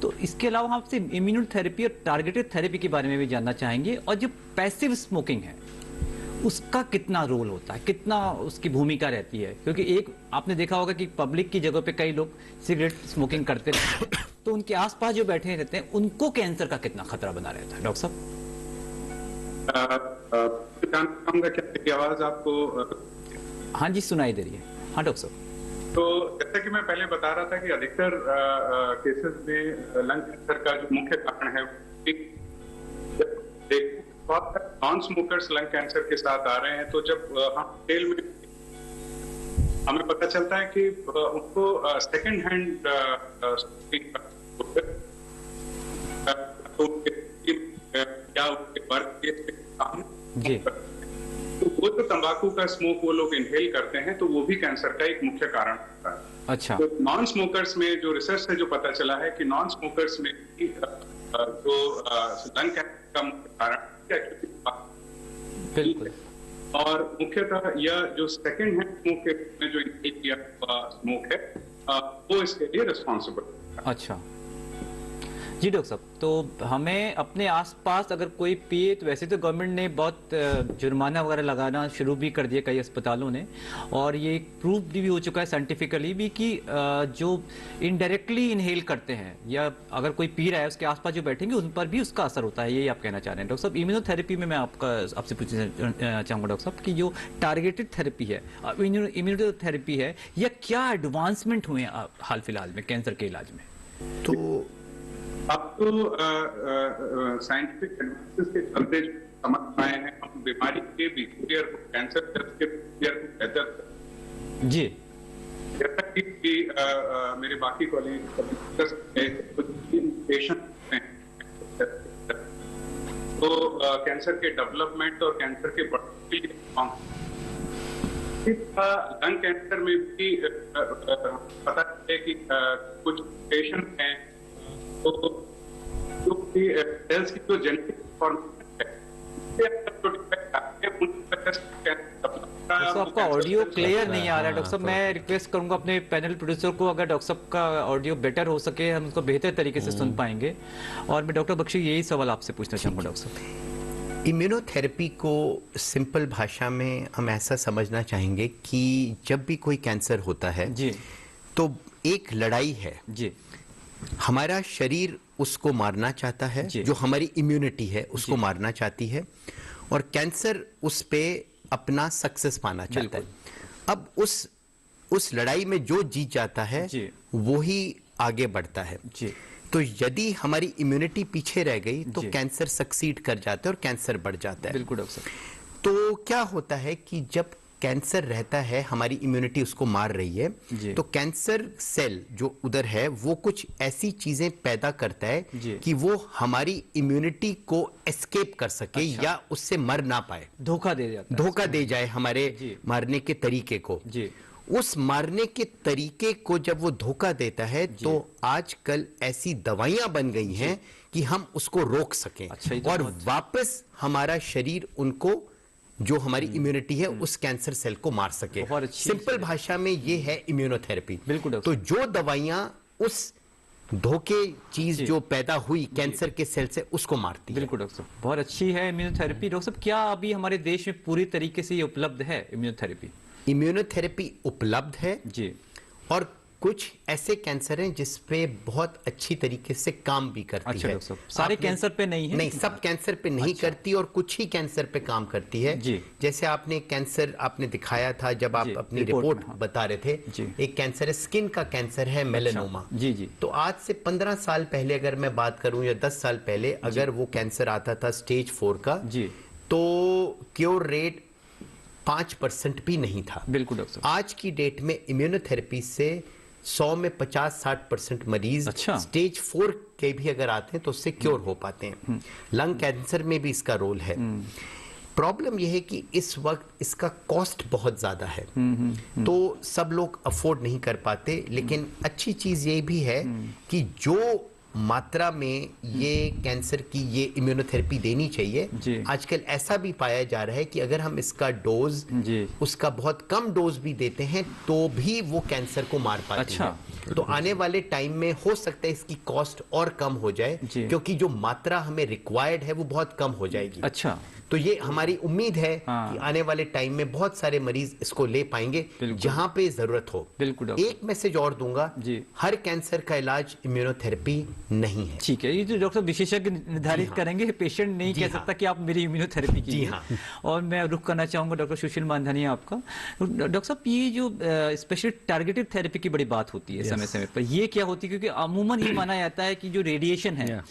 तो इसके अलावा हम आपसे इम्यूनोथेरेपी और टारगेटेड थेरेपी के बारे में भी जानना चाहेंगे। और जो पैसिव स्मोकिंग है उसका कितना रोल होता है, कितना उसकी भूमिका रहती है? क्योंकि एक आपने देखा होगा कि पब्लिक की जगह पे कई लोग सिगरेट स्मोकिंग करते रहते हैं, तो उनके आसपास जो बैठे रहते हैं उनको कैंसर का कितना खतरा बना रहता है? डॉक्टर साहब, जानना क्या मेरी आवाज आपको? हाँ जी, सुनाई दे रही है। हाँ डॉक्टर साहब, तो जैसा कि मैं पहले बता रहा था कि अधिकतर केसेस में लंग कैंसर का जो मुख्य कारण है नॉन स्मोकर्स लंग कैंसर के साथ आ रहे हैं, तो जब हम डिटेल में हमें पता चलता है कि उनको सेकंड हैंड क्या उनके वर्क जी, तो वो जो तंबाकू का स्मोक वो लोग इनहेल करते हैं, तो वो भी कैंसर का एक मुख्य कारण होता है। अच्छा। तो नॉन स्मोकर्स में जो रिसर्च से जो पता चला है कि नॉन स्मोकर्स में जो लंग कैंसर का मुख्य कारण बिल्कुल, और मुख्यतः यह जो सेकंड हैंड स्मोक में जो इनहेल किया स्मोक है वो इसके लिए रिस्पॉन्सिबल। अच्छा जी डॉक्टर साहब, तो हमें अपने आसपास अगर कोई पिए, तो वैसे तो गवर्नमेंट ने बहुत जुर्माना वगैरह लगाना शुरू भी कर दिया कई अस्पतालों ने, और ये प्रूव भी हो चुका है साइंटिफिकली भी कि जो इनडायरेक्टली इनहेल करते हैं या अगर कोई पी रहा है उसके आसपास जो बैठेंगे उन पर भी उसका असर होता है। यही आप कहना चाह रहे हैं डॉक्टर साहब। इम्यूनोथेरेपी में मैं आपसे पूछना चाहूँगा डॉक्टर साहब कि जो टारगेटेड थेरेपी है, इम्यूनोथेरेपी है, या क्या एडवांसमेंट हुए हैं हाल फिलहाल में कैंसर के इलाज में? तो अब तो साइंटिफिक एडवांसेस के चलते समझ पाए हैं हम बीमारी के बिहेवियर को, कैंसर सेल्स के बिहेवियर को बेहतर जी, जैसा कि मेरे बाकी कॉलेज पेशेंट हैं, तो कैंसर के डेवलपमेंट और कैंसर के बढ़ने के लिए लंग कैंसर में भी पता है कि कुछ पेशेंट हैं तो सेल्स की जो जेनेटिक फॉर्मेशन है, तो आपका ऑडियो क्लियर नहीं आ रहा है डॉक्टर साहब। मैं रिक्वेस्ट करूंगा अपने पैनल प्रोड्यूसर को, अगर डॉक्टर साहब का ऑडियो बेटर हो सके हम उसको बेहतर तरीके से सुन पाएंगे। और मैं डॉक्टर बख्शी यही सवाल आपसे पूछना चाहूंगा डॉक्टर साहब। इम्यूनोथेरेपी को सिंपल भाषा में हम ऐसा समझना चाहेंगे कि जब भी कोई कैंसर होता है जी, तो एक लड़ाई है जी, हमारा शरीर उसको मारना चाहता है, जो हमारी इम्यूनिटी है उसको मारना चाहती है, और कैंसर उस पे अपना सक्सेस पाना चाहता है। अब उस लड़ाई में जो जीत जाता है वो ही आगे बढ़ता है जी। तो यदि हमारी इम्यूनिटी पीछे रह गई तो कैंसर सक्सीड कर जाता है और कैंसर बढ़ जाता है। बिल्कुल डॉक्टर साहब। तो क्या होता है कि जब कैंसर रहता है, हमारी इम्यूनिटी उसको मार रही है, तो कैंसर सेल जो उधर है वो कुछ ऐसी चीजें पैदा करता है कि वो हमारी इम्यूनिटी को एस्केप कर सके या उससे मर ना पाए, धोखा दे जाए हमारे मारने के तरीके को। उस मारने के तरीके को जब वो धोखा देता है तो आजकल ऐसी दवाइयां बन गई हैं कि हम उसको रोक सकें और वापस हमारा शरीर उनको जो हमारी इम्यूनिटी है उस कैंसर सेल को मार सके। सिंपल भाषा में ये है इम्यूनोथेरेपी। बिल्कुल। तो जो दवाइयां उस धोखे चीज जो पैदा हुई कैंसर के सेल से उसको मारती है। बिल्कुल डॉक्टर साहब, बहुत अच्छी है इम्यूनोथेरेपी। डॉक्टर साहब, क्या अभी हमारे देश में पूरी तरीके से ये उपलब्ध है इम्यूनोथेरेपी? इम्यूनोथेरेपी उपलब्ध है जी, और कुछ ऐसे कैंसर हैं जिस पे बहुत अच्छी तरीके से काम भी करती है। सारे कैंसर पे नहीं है? नहीं, सब कैंसर पे नहीं करती और कुछ ही कैंसर पे काम करती है जी। जैसे आपने कैंसर आपने दिखाया था जब आप अपनी रिपोर्ट बता रहे थे, एक कैंसर है, स्किन का कैंसर है, मेलानोमा। जी जी। तो आज से 15 साल पहले अगर मैं बात करूं या 10 साल पहले अगर वो कैंसर आता था स्टेज 4 का जी, तो क्योर रेट 5% भी नहीं था। बिल्कुल डॉक्टर। आज की डेट में इम्यूनोथेरेपी से 100 में 50-60% मरीज स्टेज 4 के भी अगर आते हैं तो उससे क्योर हो पाते हैं। लंग कैंसर में भी इसका रोल है। प्रॉब्लम यह है कि इस वक्त इसका कॉस्ट बहुत ज्यादा है, तो सब लोग अफोर्ड नहीं कर पाते। लेकिन अच्छी चीज ये भी है कि जो मात्रा में ये कैंसर की ये इम्यूनोथेरेपी देनी चाहिए, आजकल ऐसा भी पाया जा रहा है कि अगर हम इसका डोज उसका बहुत कम डोज भी देते हैं तो भी वो कैंसर को मार पाते हैं। तो आने वाले टाइम में हो सकता है इसकी कॉस्ट और कम हो जाए, क्योंकि जो मात्रा हमें रिक्वायर्ड है वो बहुत कम हो जाएगी। अच्छा, तो ये हमारी उम्मीद है कि आने वाले टाइम में बहुत सारे मरीज इसको ले पाएंगे जहां पे जरूरत हो। बिल्कुल। एक मैसेज और दूंगा, हर कैंसर का इलाज इम्यूनोथेरेपी नहीं है। ठीक है, ये जो डॉक्टर विशेषज्ञ निर्धारित करेंगे, पेशेंट नहीं कह सकता कि आप मेरी इम्यूनोथेरेपी कीजिए। और मैं रुख करना चाहूंगा डॉक्टर सुशील मानधनिया आपका। डॉक्टर साहब, ये जो स्पेशल टारगेटेड थेरेपी की बड़ी बात होती है समय समय पर, ये क्या होती है? क्योंकि अमूमन ये माना जाता है कि जो रेडिएशन है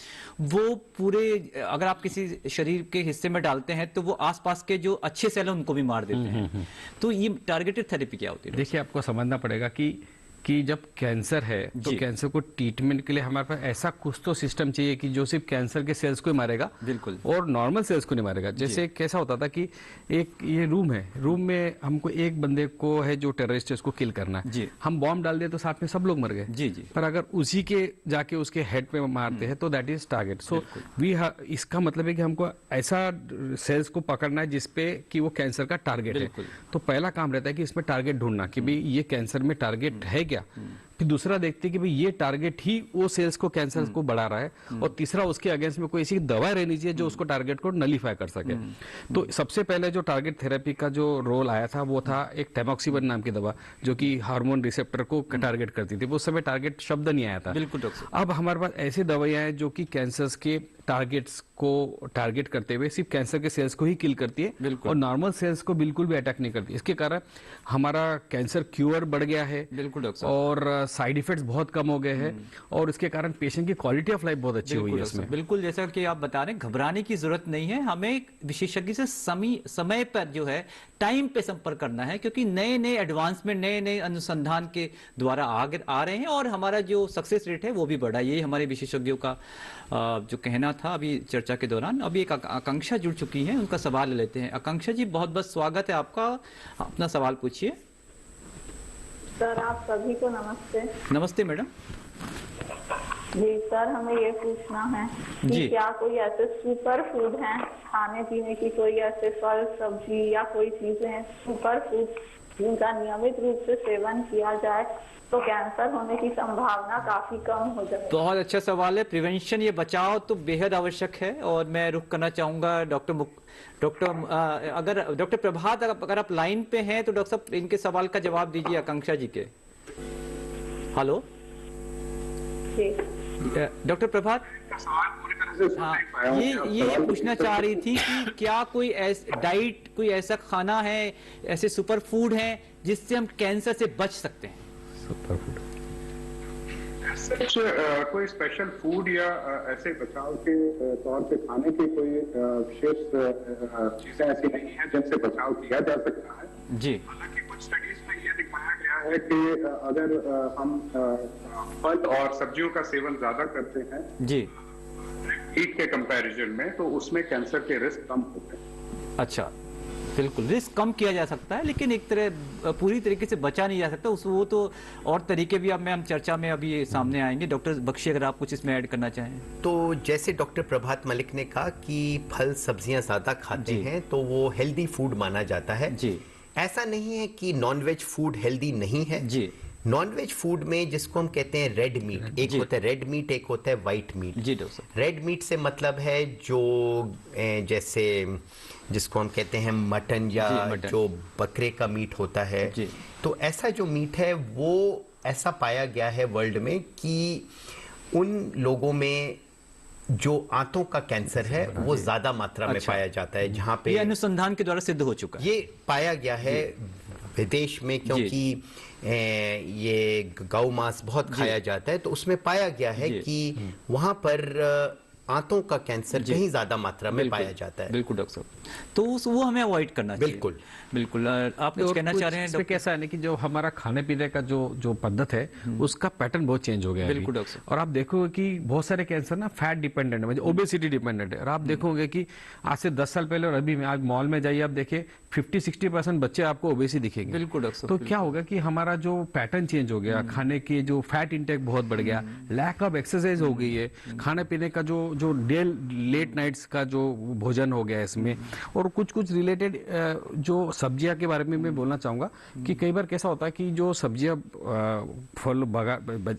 वो पूरे, अगर आप किसी शरीर के हिस्से में डालते हैं तो वो आसपास के जो अच्छे सेल हैं उनको भी मार देते हैं। तो ये टारगेटेड थेरेपी क्या होती है? देखिए, आपको समझना पड़ेगा कि जब कैंसर है तो कैंसर को ट्रीटमेंट के लिए हमारे पास ऐसा कुछ तो सिस्टम चाहिए कि जो सिर्फ कैंसर के सेल्स को ही मारेगा, बिल्कुल, और नॉर्मल सेल्स को नहीं मारेगा। जैसे कैसा होता था कि एक ये रूम है, रूम में हमको एक बंदे को है जो टेररिस्ट है उसको किल करना है, हम बॉम्ब डाल दिए तो साथ में सब लोग मर गए। पर अगर उसी के जाके उसके हेड पे मारते हैं तो दैट इज टारगेट। सो इसका मतलब है कि हमको ऐसा सेल्स को पकड़ना है जिसपे कि वो कैंसर का टारगेट है। तो पहला काम रहता है कि इसमें टारगेट ढूंढना कि भाई ये कैंसर में टारगेट है क्या। फिर दूसरा देखते हैं कि भाई ये टारगेट ही वो सेल्स को, कैंसर को बढ़ा रहा है। और तीसरा, उसके अगेंस्ट में कोई ऐसी दवा रहनी चाहिए जो उसको टारगेट को नलीफाई कर सके। तो सबसे पहले जो टारगेट थेरेपी का जो रोल आया था वो था एक टैमोक्सिबन नाम की दवा, जो कि हार्मोन रिसेप्टर को टारगेट करती थी। वो उस समय टारगेट शब्द नहीं आया था। बिल्कुल डॉक्टर। अब हमारे पास ऐसी दवाइयां हैं जो कि कैंसर के टारगेट्स को टारगेट करते हुए सिर्फ कैंसर के सेल्स को ही किल करती है और नॉर्मल सेल्स को बिल्कुल भी अटैक नहीं करती। इसके कारण हमारा कैंसर क्यूर बढ़ गया है। बिल्कुल डॉक्टर। और साइड इफेक्ट्स बहुत कम हो गए हैं और इसके कारण पेशेंट की क्वालिटी ऑफ लाइफ बहुत अच्छी हुई है इसमें। बिल्कुल, जैसा कि आप बता रहे हैं, घबराने की जरूरत नहीं है। हमें विशेषज्ञ से समय पर जो है टाइम पे संपर्क करना है, क्योंकि नए नए एडवांसमेंट, नए नए अनुसंधान के द्वारा आगे आ रहे हैं और हमारा जो सक्सेस रेट है वो भी बढ़ा। यही हमारे विशेषज्ञों का जो कहना था अभी चर्चा के दौरान। अभी एक आकांक्षा जुड़ चुकी है, उनका सवाल ले लेते हैं। आकांक्षा जी, बहुत बहुत स्वागत है आपका, अपना सवाल पूछिए। सर, आप सभी को नमस्ते। नमस्ते मैडम जी। सर, हमें ये पूछना है कि क्या कोई ऐसे सुपर फूड हैं, खाने पीने की कोई ऐसे फल सब्जी या कोई चीजें हैं सुपर फूड जिनका नियमित रूप से सेवन किया जाए तो कैंसर होने की संभावना काफी कम हो जाए? बहुत अच्छा सवाल है। प्रिवेंशन, ये बचाव तो बेहद आवश्यक है। और मैं रुख करना चाहूंगा अगर डॉक्टर प्रभात, अगर आप लाइन पे हैं तो डॉक्टर साहब इनके सवाल का जवाब दीजिए आकांक्षा जी के। हेलो डॉक्टर प्रभात। हाँ, ये पूछना चाह रही थी कि क्या कोई डाइट, कोई ऐसा खाना है, ऐसे सुपर फूड है जिससे हम कैंसर से बच सकते हैं? सुपर फूड कोई स्पेशल फूड या ऐसे बचाव के तौर पे खाने की कोई विशेष चीजें ऐसी नहीं है जिनसे बचाव किया जा सकता है जी। हालांकि कुछ स्टडीज में ये दिखाया गया है कि अगर हम फल और सब्जियों का सेवन ज्यादा करते हैं जी हीट के कंपैरिजन में, तो उसमें कैंसर के रिस्क कम होते हैं। अच्छा, बिल्कुल, रिस्क कम किया जा सकता है, लेकिन एक तरह पूरी तरीके से बचा नहीं जा सकता। वो तो और तरीके भी अब हम चर्चा में अभी सामने आएंगे। डॉक्टर बख्शी, अगर आप कुछ इसमें ऐड करना चाहें। तो जैसे डॉक्टर प्रभात मलिक ने कहा कि फल सब्जियां ज्यादा खाते हैं तो वो हेल्दी फूड माना जाता है जी। ऐसा नहीं है कि नॉनवेज फूड हेल्दी नहीं है जी। नॉनवेज फूड में जिसको हम कहते हैं रेड मीट, एक होता है रेड मीट, एक होता है व्हाइट मीट जी। रेड मीट से मतलब है जो जैसे जिसको हम कहते हैं मटन या जो बकरे का मीट होता है जी। तो ऐसा जो मीट है वो ऐसा पाया गया है वर्ल्ड में कि उन लोगों में जो आंतों का कैंसर है वो ज्यादा मात्रा में पाया जाता है, जहाँ पे ये अनुसंधान के द्वारा सिद्ध हो चुका है। ये पाया गया है विदेश में, क्योंकि ये गौ मांस बहुत खाया जाता है, तो उसमें पाया गया है कि वहां पर आंतों का कैंसर कहीं ज्यादा मात्रा में पाया जाता है। बिल्कुल डॉक्टर साहब, तो वो हमें अवॉइड करना चाहिए। बिल्कुल बिल्कुल। आप कुछ कहना चाह रहे हैं डॉक्टर? कैसा है ना कि जो हमारा खाने पीने का जो पद्धत है उसका पैटर्न बहुत चेंज हो गया है। बिल्कुल डॉक्टर साहब। और आप देखोगे कि बहुत सारे कैंसर ना फैट डिपेंडेंट है, ओबेसिटी डिपेंडेंट है। और आप देखोगे कि आज से 10 साल पहले और अभी में आज मॉल में जाइए, आप देखिए 50-60% बच्चे आपको ओबेसी दिखेंगे। बिल्कुल डॉक्टर साहब। तो क्या होगा कि हमारा जो पैटर्न चेंज हो गया, खाने के जो फैट इंटेक बहुत बढ़ गया, लैक ऑफ एक्सरसाइज हो गई है, खाने पीने का जो लेट नाइट्स का जो भोजन हो गया है इसमें। और कुछ रिलेटेड जो सब्जियां के बारे में मैं बोलना चाहूंगा कि कई बार कैसा होता है कि जो सब्जियां फल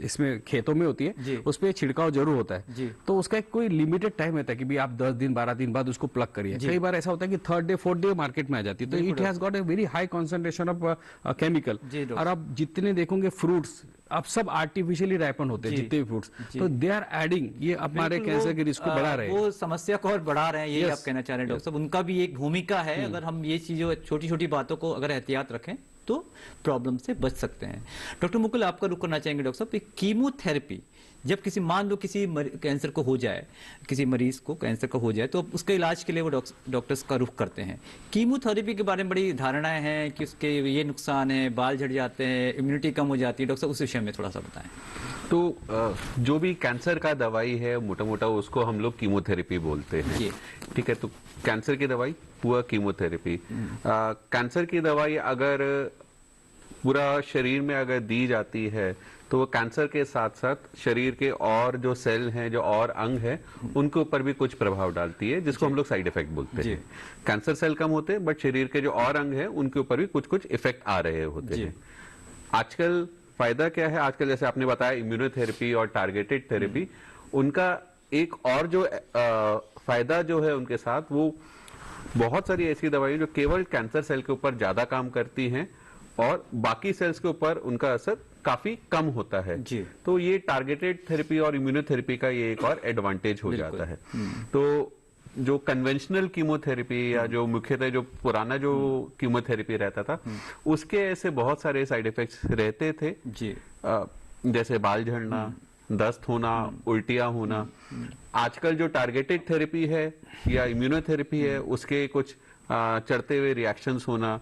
इसमें खेतों में होती है उस पर छिड़काव जरूर होता है, तो उसका एक कोई लिमिटेड टाइम रहता है कि भी आप 10 दिन 12 दिन बाद उसको प्लग करिए। कई बार ऐसा होता है कि 3rd day 4th day market में आ जाती है, तो it has got a very high concentration of chemical. और आप जितने देखोगे फ्रूट्स अब सब आर्टिफिशियली राइपन होते हैं, जितने भी फ्रूट्स, तो दे आर एडिंग, ये हमारे कैंसर के रिस्क को बढ़ा रहे हैं, वो समस्या को और बढ़ा रहे हैं, यही आप कहना चाह रहे हैं डॉक्टर साहब। उनका भी एक भूमिका है। अगर हम ये चीजों छोटी छोटी बातों को अगर एहतियात रखें तो प्रॉब्लम से बच सकते हैं। डॉक्टर मुकुल, आपका रुख करना चाहेंगे डॉक्टर साहब, कीमोथेरेपी जब किसी मान लो किसी कैंसर को हो जाए, किसी मरीज को कैंसर का हो जाए, तो उसके इलाज के लिए वो डॉक्टर्स का रुख करते हैं। कीमोथेरेपी के बारे में बड़ी धारणाएं हैं कि उसके ये नुकसान है, बाल झड़ जाते हैं, इम्यूनिटी कम हो जाती है। डॉक्टर साहब उस विषय में थोड़ा सा बताएं। तो जो भी कैंसर का दवाई है मोटा मोटा उसको हम लोग कीमोथेरेपी बोलते हैं, ठीक है। तो कैंसर की दवाई पूरा कीमोथेरेपी। कैंसर की दवाई अगर पूरा शरीर में अगर दी जाती है तो वो कैंसर के साथ साथ शरीर के और जो सेल हैं, जो और अंग हैं, उनके ऊपर भी कुछ प्रभाव डालती है, जिसको हम लोग साइड इफेक्ट बोलते हैं। कैंसर सेल कम होते हैं बट शरीर के जो और अंग हैं उनके ऊपर भी कुछ कुछ इफेक्ट आ रहे होते हैं। आजकल फायदा क्या है, आजकल जैसे आपने बताया इम्यूनोथेरेपी और टारगेटेड थेरेपी, उनका एक और जो फायदा जो है उनके साथ, वो बहुत सारी ऐसी दवाई जो केवल कैंसर सेल के ऊपर ज्यादा काम करती हैं और बाकी सेल्स के ऊपर उनका असर काफी कम होता है। तो ये टारगेटेड थेरेपी और इम्यूनोथेरेपी का ये एक और एडवांटेज हो जाता है। तो जो कन्वेंशनल कीमोथेरेपी या जो मुख्यतः जो पुराना जो कीमोथेरेपी रहता था, उसके ऐसे बहुत सारे साइड इफेक्ट्स रहते थे, जैसे बाल झड़ना, दस्त होना, उल्टियां होना। आजकल जो टारगेटेड थेरेपी है या इम्यूनोथेरेपी है, उसके कुछ चढ़ते हुए रिएक्शंस होना,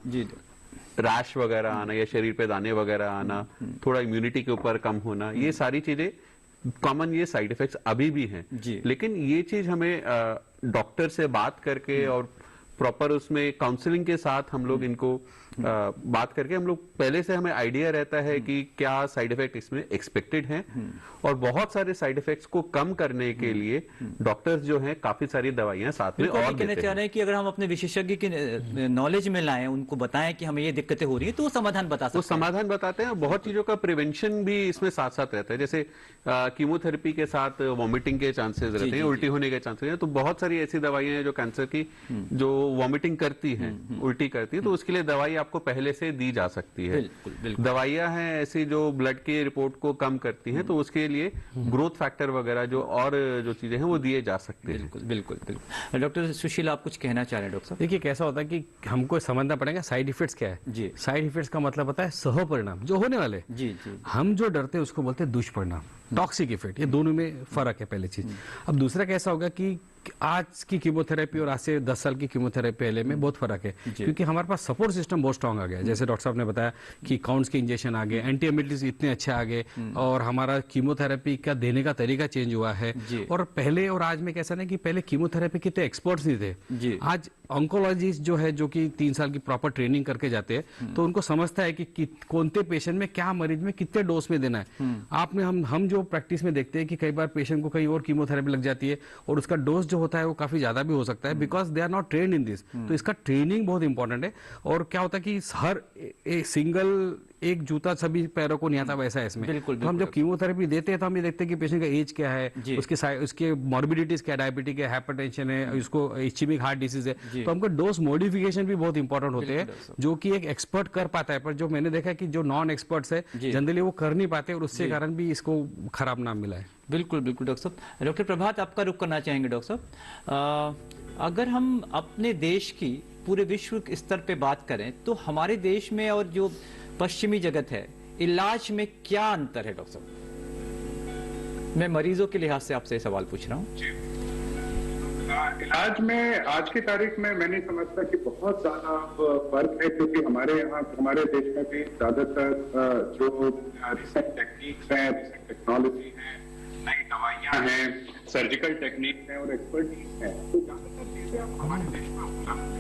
रैश वगैरह आना या शरीर पे दाने वगैरह आना, थोड़ा इम्यूनिटी के ऊपर कम होना, ये सारी चीजें कॉमन ये साइड इफेक्ट्स अभी भी हैं। लेकिन ये चीज हमें डॉक्टर से बात करके और प्रॉपर उसमें काउंसलिंग के साथ हम लोग इनको बात करके, हम लोग पहले से हमें आइडिया रहता है कि क्या साइड इफेक्ट इसमें एक्सपेक्टेड हैं, और बहुत सारे साइड इफेक्ट्स को कम करने के लिए डॉक्टर्स जो हैं काफी सारी दवाइयां साथ में और कहना चाह रहे हैं कि अगर हम अपने विशेषज्ञ की नॉलेज में लाएं, उनको बताएं कि हमें ये दिक्कतें हो रही है, तो वो समाधान बता सकते हैं। वो समाधान बताते हैं। बहुत चीजों का प्रिवेंशन भी इसमें साथ साथ रहता है, जैसे कीमोथेरेपी के साथ वॉमिटिंग के चांसेस रहते हैं, उल्टी होने के चांसेस हैं। तो बहुत सारी ऐसी दवाइयां हैं जो कैंसर की जो वॉमिटिंग करती हैं, उल्टी करती है, तो उसके लिए दवाई आपको पहले से दी जा सकती है। दवाइयां हैं ऐसी जो ब्लड की रिपोर्ट को कम करती हैं, तो उसके लिए ग्रोथ फैक्टर वगैरह जो और जो चीजें हैं वो दिए जा सकते हैं। बिल्कुल। डॉक्टर सुशील, आप कुछ कहना चाह रहे हैं? डॉक्टर साहब देखिए, कैसा होता है कि हमको समझना पड़ेगा साइड इफेक्ट्स क्या है। साइड इफेक्ट्स का मतलब होता है सह परिणाम जो होने वाले। हम जो डरते हैं उसको बोलते हैं दुष्परिणाम, टॉक्सिक इफेक्ट। ये दोनों में फर्क है पहले चीज। अब दूसरा कैसा होगा कि आज की कीमोथेरेपी और आज से 10 साल की कीमोथेरेपी पहले में बहुत फर्क है, क्योंकि हमारे पास सपोर्ट सिस्टम बहुत स्ट्रांग आ गया है। जैसे डॉक्टर साहब ने बताया कि काउंट्स के इंजेक्शन आ गए, एंटी एमिलिटीज इतने अच्छे आ गए, और हमारा कीमोथेरेपी का देने का तरीका चेंज हुआ है। और पहले और आज में कैसा नहीं कि पहले कीमोथेरेपी कितने एक्सपर्ट्स नहीं थे। आज ऑन्कोलॉजिस्ट जो है, जो कि 3 साल की प्रॉपर ट्रेनिंग करके जाते हैं, तो उनको समझता है कि कौन से पेशेंट में क्या मरीज में कितने डोज में देना है। आपने हम जो प्रैक्टिस में देखते हैं कि कई बार पेशेंट को कहीं और कीमोथेरेपी लग जाती है और उसका डोज जो होता है वो काफी ज्यादा भी हो सकता है, because they are not trained in this. तो इसका ट्रेनिंग बहुत इंपॉर्टेंट है। और क्या होता है कि हर सिंगल एक जूता सभी पैरों को नहीं आता, वैसा है इसमें। तो हम जब कीमोथेरेपी देते हैं तो हम ये देखते हैं कि पेशेंट का एज क्या है, उसके मॉर्बिडिटीज क्या, डायबिटीज है, हाइपरटेंशन है, उसको इस्केमिक हार्ट डिसीज है। तो हमको डोज मॉडिफिकेशन भी बहुत इंपॉर्टेंट होते हैं, जो कि एक एक्सपर्ट कर पाता है। पर जो मैंने देखा कि जो नॉन एक्सपर्ट्स है जनरली वो कर नहीं पाते, और उसके कारण भी इसको खराब नाम मिला है। बिल्कुल डॉक्टर साहब। डॉक्टर प्रभात, आपका रुख करना चाहेंगे? डॉक्टर साहब, अगर हम अपने देश की पूरे विश्व स्तर पे बात करें तो हमारे देश में और जो पश्चिमी जगत है, इलाज में क्या अंतर है? डॉक्टर साहब, मैं मरीजों के लिहाज से आपसे सवाल पूछ रहा हूँ। इलाज में आज की तारीख में मैं नहीं समझता कि बहुत ज्यादा फर्क है, क्योंकि हमारे यहाँ हमारे देश में भी ज्यादातर जो रिसेंट टेक्निक्स हैं, रिसेंट टेक्नोलॉजी है, नई दवाइयां हैं, सर्जिकल टेक्निक है और एक्सपर्टीज है, तो ज्यादातर चीजें अब हमारे देश में उपलब्ध हैं।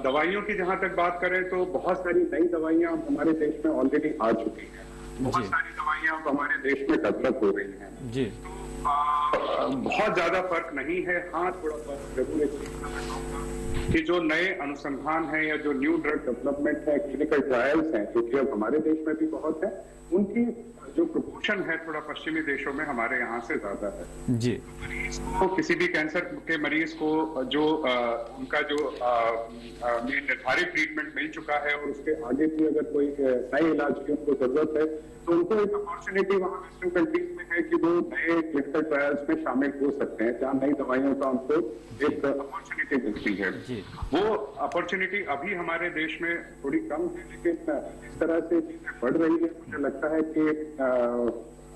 दवाइयों की जहां तक बात करें तो बहुत सारी नई दवाइयां हमारे देश में ऑलरेडी आ चुकी हैं, बहुत सारी दवाइयां अब हमारे देश में डेवलप हो रही हैं जी। बहुत ज्यादा फर्क नहीं है। हाँ, थोड़ा फर्क जरूर है कि जो नए अनुसंधान है या जो न्यू ड्रग डेवलपमेंट है, क्लिनिकल ट्रायल्स हैं, जो कि अब हमारे देश में भी बहुत है, उनकी जो प्रोपोर्शन है थोड़ा पश्चिमी देशों में हमारे यहाँ से ज्यादा है जी। मरीज को, किसी भी कैंसर के मरीज को जो उनका जो निर्धारित ट्रीटमेंट मिल चुका है और उसके आगे भी अगर कोई नए इलाज की उनको जरूरत है, तो उनको एक अपॉर्चुनिटी वहाँ वेस्टर्न कंट्रीज में है कि वो नए क्लिनिकल ट्रायल्स में शामिल हो सकते हैं, जहाँ नई दवाइयों का उनको एक अपॉर्चुनिटी मिलती है। वो अपॉर्चुनिटी अभी हमारे देश में थोड़ी कम है, लेकिन इस तरह से चीजें बढ़ रही है, मुझे लगता है कि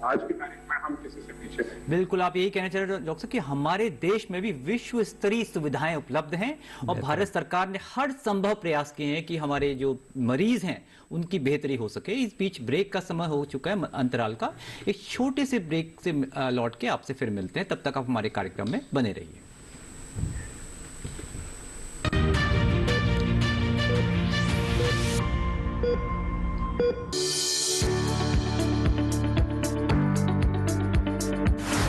आज की तारीख में हम किसी से पीछे नहीं। बिल्कुल, आप यही कहना चाह रहे हैं डॉक्टर साहब कि हमारे देश में भी विश्व स्तरीय सुविधाएं उपलब्ध हैं और भारत सरकार ने हर संभव प्रयास किए हैं कि हमारे जो मरीज हैं उनकी बेहतरी हो सके। इस बीच ब्रेक का समय हो चुका है, अंतराल का। एक छोटे से ब्रेक से लौट के आपसे फिर मिलते हैं, तब तक आप हमारे कार्यक्रम में बने रहिए।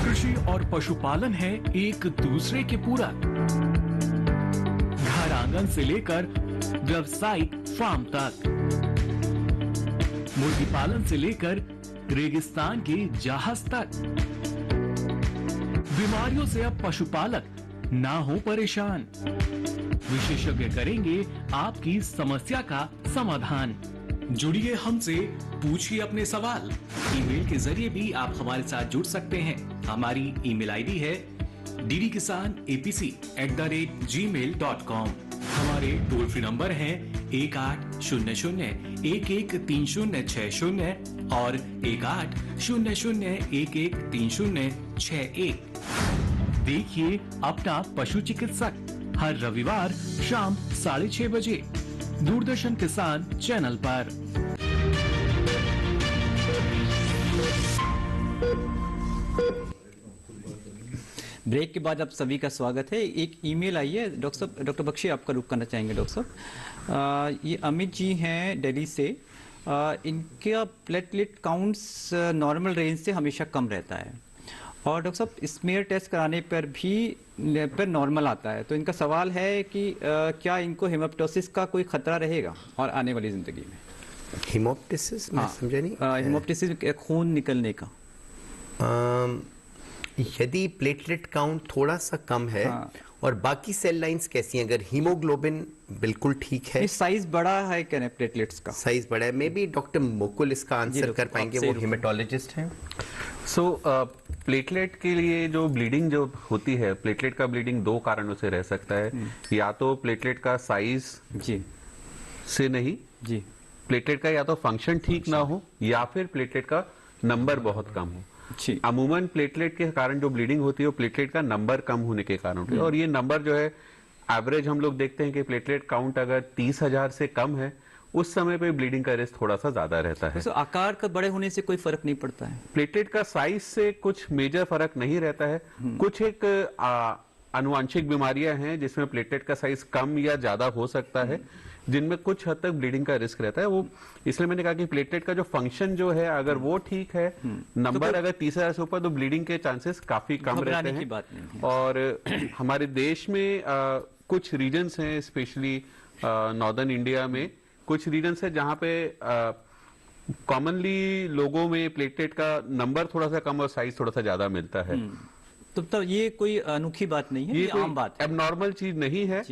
कृषि और पशुपालन है एक दूसरे के पूरक। घर आंगन से लेकर व्यावसायिक फार्म तक, मुर्गी पालन से लेकर रेगिस्तान के जहाज तक, बीमारियों से अब पशुपालक ना हो परेशान। विशेषज्ञ करेंगे आपकी समस्या का समाधान। जुड़िए हमसे, पूछिए अपने सवाल। ईमेल के जरिए भी आप हमारे साथ जुड़ सकते हैं। हमारी ईमेल आईडी है ddkisanapc@gmail.com। हमारे टोल फ्री नंबर हैं 1800-113060 और 1800-113061। देखिए अपना पशु चिकित्सक हर रविवार शाम 6:30 बजे दूरदर्शन किसान चैनल पर। ब्रेक के बाद आप सभी का स्वागत है। एक ईमेल आई है डॉक्टर बख्शी, आपका रुख करना चाहेंगे डॉक्टर साहब। ये अमित जी हैं दिल्ली से। इनका प्लेटलेट काउंट्स नॉर्मल रेंज से हमेशा कम रहता है और डॉक्टर साहब स्मीयर टेस्ट कराने पर भी नॉर्मल आता है। तो इनका सवाल है कि क्या इनको हेमोप्टोसिस का कोई खतरा रहेगा और आने वाली जिंदगी में? हेमोप्टिसिस मैं समझा नहीं। हेमोप्टिसिस खून निकलने का। यदि प्लेटलेट काउंट थोड़ा सा कम है और बाकी सेल लाइंस कैसी हैं, अगर हीमोग्लोबिन बिल्कुल ठीक है, साइज बड़ा है क्या प्लेटलेट्स का? साइज बड़ा है, मे बी डॉक्टर मुकुल इसका आंसर कर पाएंगे, वो हेमेटोलॉजिस्ट हैं। प्लेटलेट के लिए जो ब्लीडिंग जो होती है, प्लेटलेट का ब्लीडिंग दो कारणों से रह सकता है। या तो प्लेटलेट का साइज से नहीं जी, प्लेटलेट का या तो फंक्शन ठीक ना हो या फिर प्लेटलेट का नंबर बहुत कम हो। अमूमन प्लेटलेट के कारण जो ब्लीडिंग होती है वो प्लेटलेट का नंबर कम होने के कारण होती है। और ये नंबर जो है एवरेज हम लोग देखते हैं कि प्लेटलेट काउंट अगर 30,000 से कम है उस समय पे ब्लीडिंग का रिस्क थोड़ा सा ज्यादा रहता है। तो आकार का बड़े होने से कोई फर्क नहीं पड़ता है? प्लेटलेट का साइज से कुछ मेजर फर्क नहीं रहता है। कुछ एक आनुवांशिक बीमारियां हैं जिसमें प्लेटलेट का साइज कम या ज्यादा हो सकता है, जिनमें कुछ हद तक ब्लीडिंग का रिस्क रहता है। वो इसलिए मैंने कहा कि प्लेटलेट का जो फंक्शन जो है अगर वो ठीक है, नंबर अगर 30,000 से ऊपर, तो ब्लीडिंग के चांसेस काफी कम रहते हैं। बात नहीं। और हमारे देश में कुछ रीजन्स हैं, स्पेशली नॉर्दर्न इंडिया में कुछ रीजन्स है जहां पे कॉमनली लोगों में प्लेटलेट का नंबर थोड़ा सा कम और साइज थोड़ा सा ज्यादा मिलता है। तो ये कोई अनोखी बात नहीं है, ये आम बात है, एबनॉर्मल चीज नहीं है,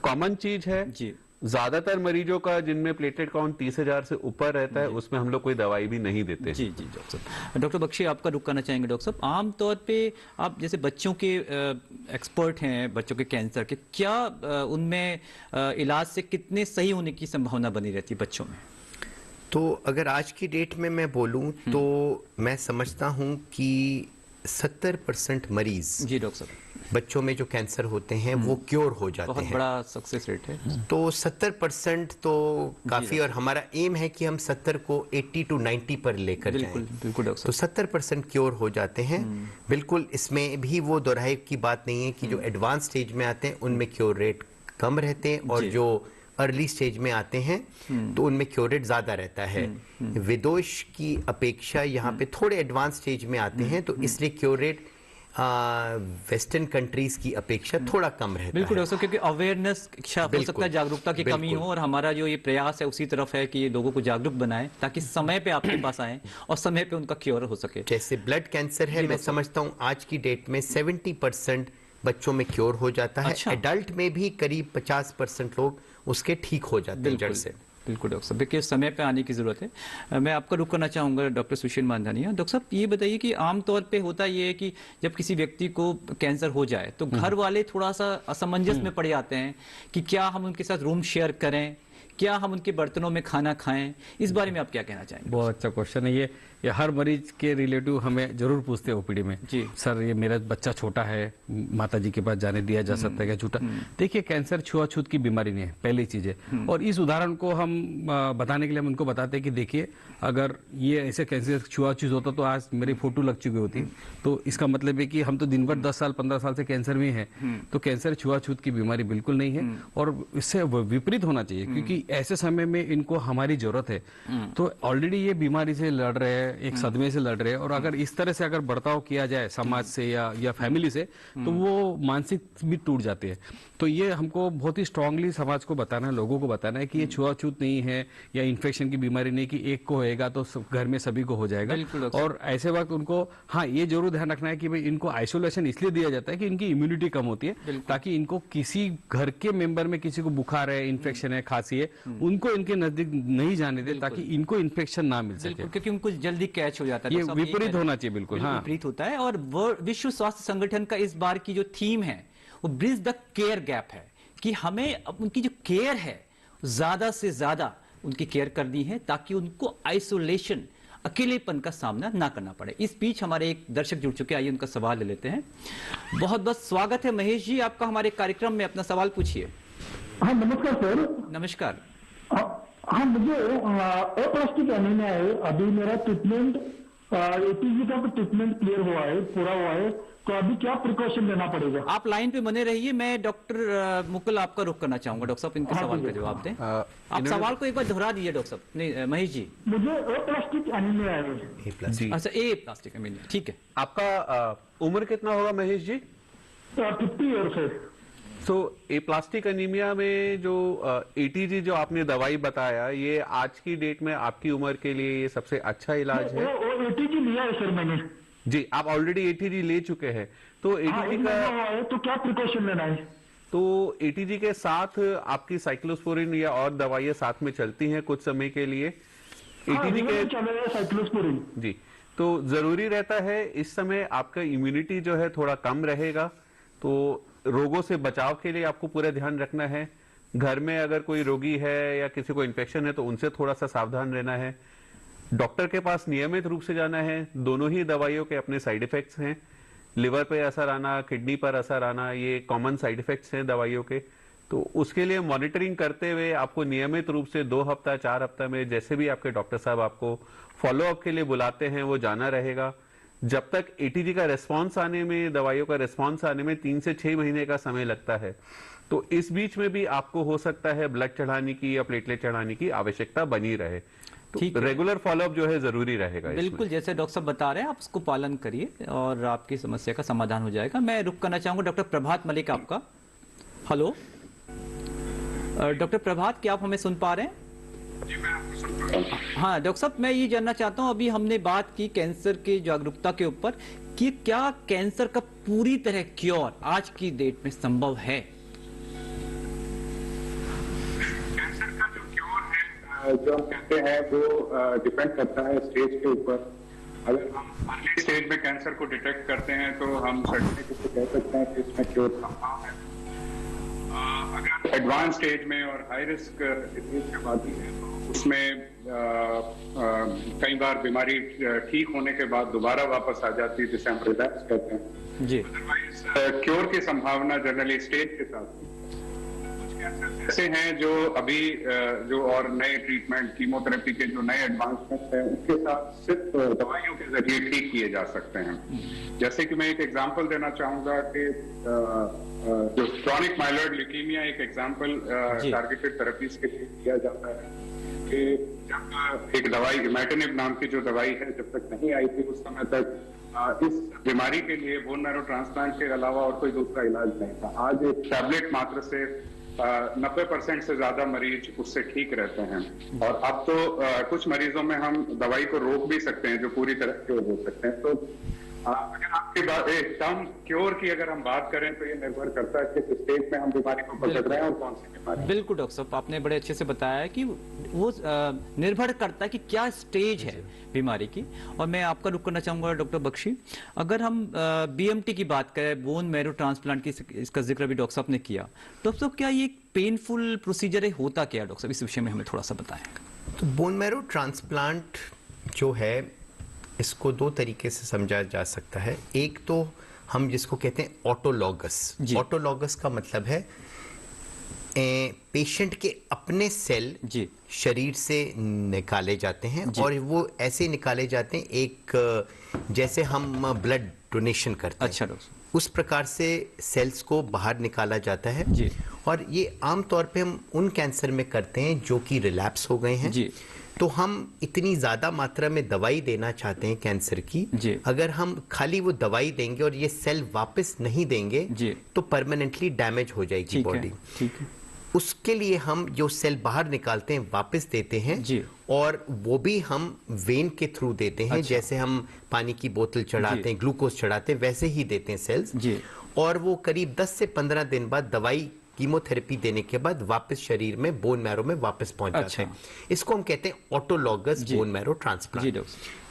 कॉमन चीज है जी। ज्यादातर मरीजों का जिनमें प्लेटलेट काउंट 30,000 से ऊपर रहता है उसमें हम लोग कोई दवाई भी नहीं देते। जी जी डॉक्टर बख्शी, आपका रुख करना चाहेंगे डॉक्टर साहब। आमतौर पे आप जैसे बच्चों के एक्सपर्ट हैं, बच्चों के कैंसर के, क्या उनमें इलाज से कितने सही होने की संभावना बनी रहती है बच्चों में? तो अगर आज की डेट में मैं बोलूं तो मैं समझता हूं कि 70% मरीज जी डॉक्टर साहब बच्चों में जो कैंसर होते हैं वो क्योर हो जाते बहुत हैं। बड़ा सक्सेस रेट है। तो 70% तो काफी, और हमारा एम है कि हम 70 को 80 to 90 पर लेकर जाएं। बिल्कुल डॉक्टर। तो 70% क्योर हो जाते हैं। बिल्कुल, इसमें भी वो दोहराए की बात नहीं है कि जो एडवांस स्टेज में आते हैं उनमें क्योर रेट कम रहते हैं, और जो अर्ली स्टेज में आते हैं तो उनमें क्योर रेट ज्यादा रहता है। विदोष की अपेक्षा यहाँ पे थोड़े एडवांस स्टेज में आते हैं, तो इसलिए क्योर रेट वेस्टर्न कंट्रीज की अपेक्षा थोड़ा कम रहता बिल्कुल है। डॉक्टर, क्योंकि अवेयरनेस हो सकता है, जागरूकता की कमी हो, और हमारा जो ये प्रयास है उसी तरफ है कि ये लोगों को जागरूक बनाए ताकि समय पे आपके पास आए और समय पे उनका क्योर हो सके। जैसे ब्लड कैंसर है, मैं समझता हूँ आज की डेट में 70% बच्चों में क्योर हो जाता है। एडल्ट में भी करीब 50% लोग उसके ठीक हो जाते हैं जड़ से। बिल्कुल डॉक्टर साहब, देखिए समय पे आने की जरूरत है। मैं आपका रुक करना चाहूंगा डॉक्टर सुशील मानधानिया। डॉक्टर साहब, ये बताइए कि आमतौर पे होता ये है कि जब किसी व्यक्ति को कैंसर हो जाए तो घर वाले थोड़ा सा असमंजस में पड़ जाते हैं कि क्या हम उनके साथ रूम शेयर करें, क्या हम उनके बर्तनों में खाना खाएं। इस बारे में आप क्या कहना चाहेंगे? बहुत अच्छा क्वेश्चन है ये हर मरीज के रिलेटिव हमें जरूर पूछते हैं ओपीडी में, जी सर ये मेरा बच्चा छोटा है, माताजी के पास जाने दिया जा सकता है क्या छोटा? देखिए, कैंसर छुआछूत की बीमारी नहीं है, पहली चीज है। और इस उदाहरण को हम बताने के लिए हम उनको बताते हैं कि देखिए, अगर ये ऐसे कैंसर छुआछूत होता तो आज मेरी फोटो लग चुकी होती। तो इसका मतलब है कि हम तो दिन भर 10 साल 15 साल से कैंसर में हैं। तो कैंसर छुआछूत की बीमारी बिल्कुल नहीं है, और इससे विपरीत होना चाहिए, क्योंकि ऐसे समय में इनको हमारी जरूरत है। तो ऑलरेडी ये बीमारी से लड़ रहे हैं, एक सदमे से लड़ रहे हैं, और अगर इस तरह से अगर बर्ताव किया जाए समाज से या फैमिली से, तो वो मानसिक भी टूट जाती है। तो ये हमको बहुत ही स्ट्रांगली समाज को बताना है, लोगों को बताना है कि ये छुआछूत नहीं है या इन्फेक्शन की बीमारी नहीं कि एक को होएगा तो घर में सभी को हो जाएगा। और ऐसे वक्त उनको हाँ ये जरूर ध्यान रखना है कि भाई इनको आइसोलेशन इसलिए दिया जाता है कि इनकी इम्यूनिटी कम होती है, ताकि इनको किसी घर के मेंबर में किसी को बुखार है, इन्फेक्शन है, खांसी है, उनको इनके नजदीक नहीं जाने दे, ताकि इनको इन्फेक्शन ना मिल सके, क्योंकि उनको जल्दी कैच हो जाता है। ये विपरीत होना चाहिए, बिल्कुल हाँ विपरीत होता है। और विश्व स्वास्थ्य संगठन का इस बार की जो थीम है वो ब्रिज द केयर गैप है, कि हमें उनकी जो केयर है ज्यादा से ज्यादा उनकी केयर करनी है, ताकि उनको आइसोलेशन, अकेलेपन का सामना ना करना पड़े। इस बीच हमारे एक दर्शक जुड़ चुके हैं, आइए उनका सवाल ले लेते हैं। बहुत बहुत स्वागत है महेश जी आपका हमारे कार्यक्रम में, अपना सवाल पूछिए। हाँ नमस्कार सर। नमस्कार। हाँ मुझे एप्लास्टिक एनीमिया है, अभी मेरा ट्रीटमेंट एटीजी का ट्रीटमेंट क्लियर हुआ है, पूरा हुआ है, तो अभी क्या प्रिकॉशन लेना पड़ेगा? आप लाइन पे बने रहिए, मैं डॉक्टर मुकुल आपका रुख करना चाहूंगा। डॉक्टर साहब इनके सवाल का जवाब दें। आप सवाल को एक बार दोहरा दीजिए डॉक्टर साहब। नहीं महेश जी, मुझे एप्लास्टिक एनीमिया है। अच्छा एप्लास्टिक एनीमिया, ठीक है। आपका उम्र कितना होगा महेश जी? 50 ईयर्स है। सो एप्लास्टिक एनीमिया में जो एटीजी जो आपने दवाई बताया, ये आज की डेट में आपकी उम्र के लिए ये सबसे अच्छा इलाज है। वो एटीजी लिया है सर मैंने। जी, आप ऑलरेडी एटीजी ले चुके हैं, तो एटीजी का तो क्या प्रिकॉशन लेना है? तो एटीजी के साथ आपकी साइक्लोस्पोरिन या और दवाइयां साथ में चलती हैं कुछ समय के लिए। एटीजी के साइक्लोस्पोरिन जी, तो जरूरी रहता है। इस समय आपका इम्यूनिटी जो है थोड़ा कम रहेगा, तो रोगों से बचाव के लिए आपको पूरा ध्यान रखना है। घर में अगर कोई रोगी है या किसी को इन्फेक्शन है तो उनसे थोड़ा सा सावधान रहना है। डॉक्टर के पास नियमित रूप से जाना है। दोनों ही दवाइयों के अपने साइड इफेक्ट्स हैं, लिवर पे असर आना, किडनी पर असर आना, ये कॉमन साइड इफेक्ट्स हैं दवाइयों के। तो उसके लिए मॉनिटरिंग करते हुए आपको नियमित रूप से 2 हफ्ता 4 हफ्ता में जैसे भी आपके डॉक्टर साहब आपको फॉलोअप के लिए बुलाते हैं वो जाना रहेगा। जब तक एटीजी का रेस्पॉन्स आने में, दवाइयों का रेस्पॉन्स आने में 3 से 6 महीने का समय लगता है, तो इस बीच में भी आपको हो सकता है ब्लड चढ़ाने की या प्लेटलेट चढ़ाने की आवश्यकता बनी रहे। तो रेगुलर फॉलोअप जो है जरूरी रहेगा। बिल्कुल, जैसे डॉक्टर साहब बता रहे हैं आप उसको पालन करिए और आपकी समस्या का समाधान हो जाएगा। मैं रुक करना चाहूंगा डॉक्टर प्रभात मलिक आपका। हेलो डॉक्टर प्रभात, क्या आप हमें सुन पा रहे हैं? हाँ डॉक्टर साहब, मैं ये जानना चाहता हूँ, अभी हमने बात की कैंसर के जागरूकता के ऊपर कि क्या कैंसर का पूरी तरह क्योर आज की डेट में संभव है? कैंसर का जो क्योर है जो हम कहते हैं वो डिपेंड करता है स्टेज के ऊपर। अगर हम अर्ली स्टेज में कैंसर को डिटेक्ट करते हैं तो हम सर्टेनिटी से कह सकते हैं कि इसमें क्योर संभव है। अगर एडवांस स्टेज में और हाई रिस्क डिजीज की बात है तो जिसमें कई बार बीमारी ठीक होने के बाद दोबारा वापस आ जाती है, जिसे हम रिलैप्स कहते हैं जी। क्योर की संभावना जनरली स्टेज के साथ ऐसे हैं जो अभी जो और नए ट्रीटमेंट कीमोथेरेपी के जो नए एडवांसमेंट हैं उसके साथ सिर्फ दवाइयों के जरिए ठीक किए जा सकते हैं। जैसे कि मैं एक एग्जांपल देना चाहूंगा कि जो क्रॉनिक माइलॉइड ल्यूकीमिया एक एग्जांपल टारगेटेड थेरेपीज के लिए दिया जाता है कि जब एक दवाई इमैटिनिब नाम की जो दवाई है जब तक नहीं आई थी उस समय तक इस बीमारी के लिए बोन मैरो ट्रांसप्लांट के अलावा और कोई दूसरा इलाज नहीं था। आज एक टैबलेट मात्र से 90% से ज्यादा मरीज उससे ठीक रहते हैं और अब तो कुछ मरीजों में हम दवाई को रोक भी सकते हैं जो पूरी तरह क्योर हो सकते हैं। तो अगर आपकी बात टर्म क्योर की अगर हम बात करें तो ये निर्भर करता है कि किस स्टेज में हम बीमारी को पकड़ रहे हैं और कौन सी बीमारी। बिल्कुल डॉक्टर साहब, आपने बड़े अच्छे से बताया कि वो निर्भर करता है कि क्या स्टेज है बीमारी की। और मैं आपका रुख करना चाहूंगा डॉक्टर बख्शी, अगर हम बीएमटी की बात करें, बोन मैरो ट्रांसप्लांट की, इसका जिक्र भी डॉक्टर साहब ने किया। डॉक्टर साहब, क्या ये पेनफुल प्रोसीजर है, होता क्या डॉक्टर साहब, इस विषय में हमें थोड़ा सा बताएं। तो बोन मैरो ट्रांसप्लांट जो है इसको दो तरीके से समझा जा सकता है। एक तो हम जिसको कहते हैं ऑटोलॉगस। ऑटोलॉगस का मतलब है पेशेंट के अपने सेल शरीर से निकाले जाते हैं और वो ऐसे निकाले जाते हैं एक जैसे हम ब्लड डोनेशन करते हैं। अच्छा, उस प्रकार से सेल्स को बाहर निकाला जाता है और ये आमतौर पे हम उन कैंसर में करते हैं जो कि रिलैप्स हो गए हैं। तो हम इतनी ज्यादा मात्रा में दवाई देना चाहते हैं कैंसर की, अगर हम खाली वो दवाई देंगे और ये सेल वापस नहीं देंगे तो परमानेंटली डैमेज हो जाएगी बॉडी। उसके लिए हम जो सेल बाहर निकालते हैं वापस देते हैं और वो भी हम वेन के थ्रू देते हैं। जैसे हम पानी की बोतल चढ़ाते हैं, ग्लूकोज चढ़ाते हैं, वैसे ही देते हैं सेल्स। और वो करीब 10 से 15 दिन बाद दवाई कीमोथेरेपी देने के बाद वापस शरीर में बोन मैरो में वापस पहुंच जाते हैं। इसको हम कहते हैं ऑटोलॉगस बोन मैरो ट्रांसप्लांट।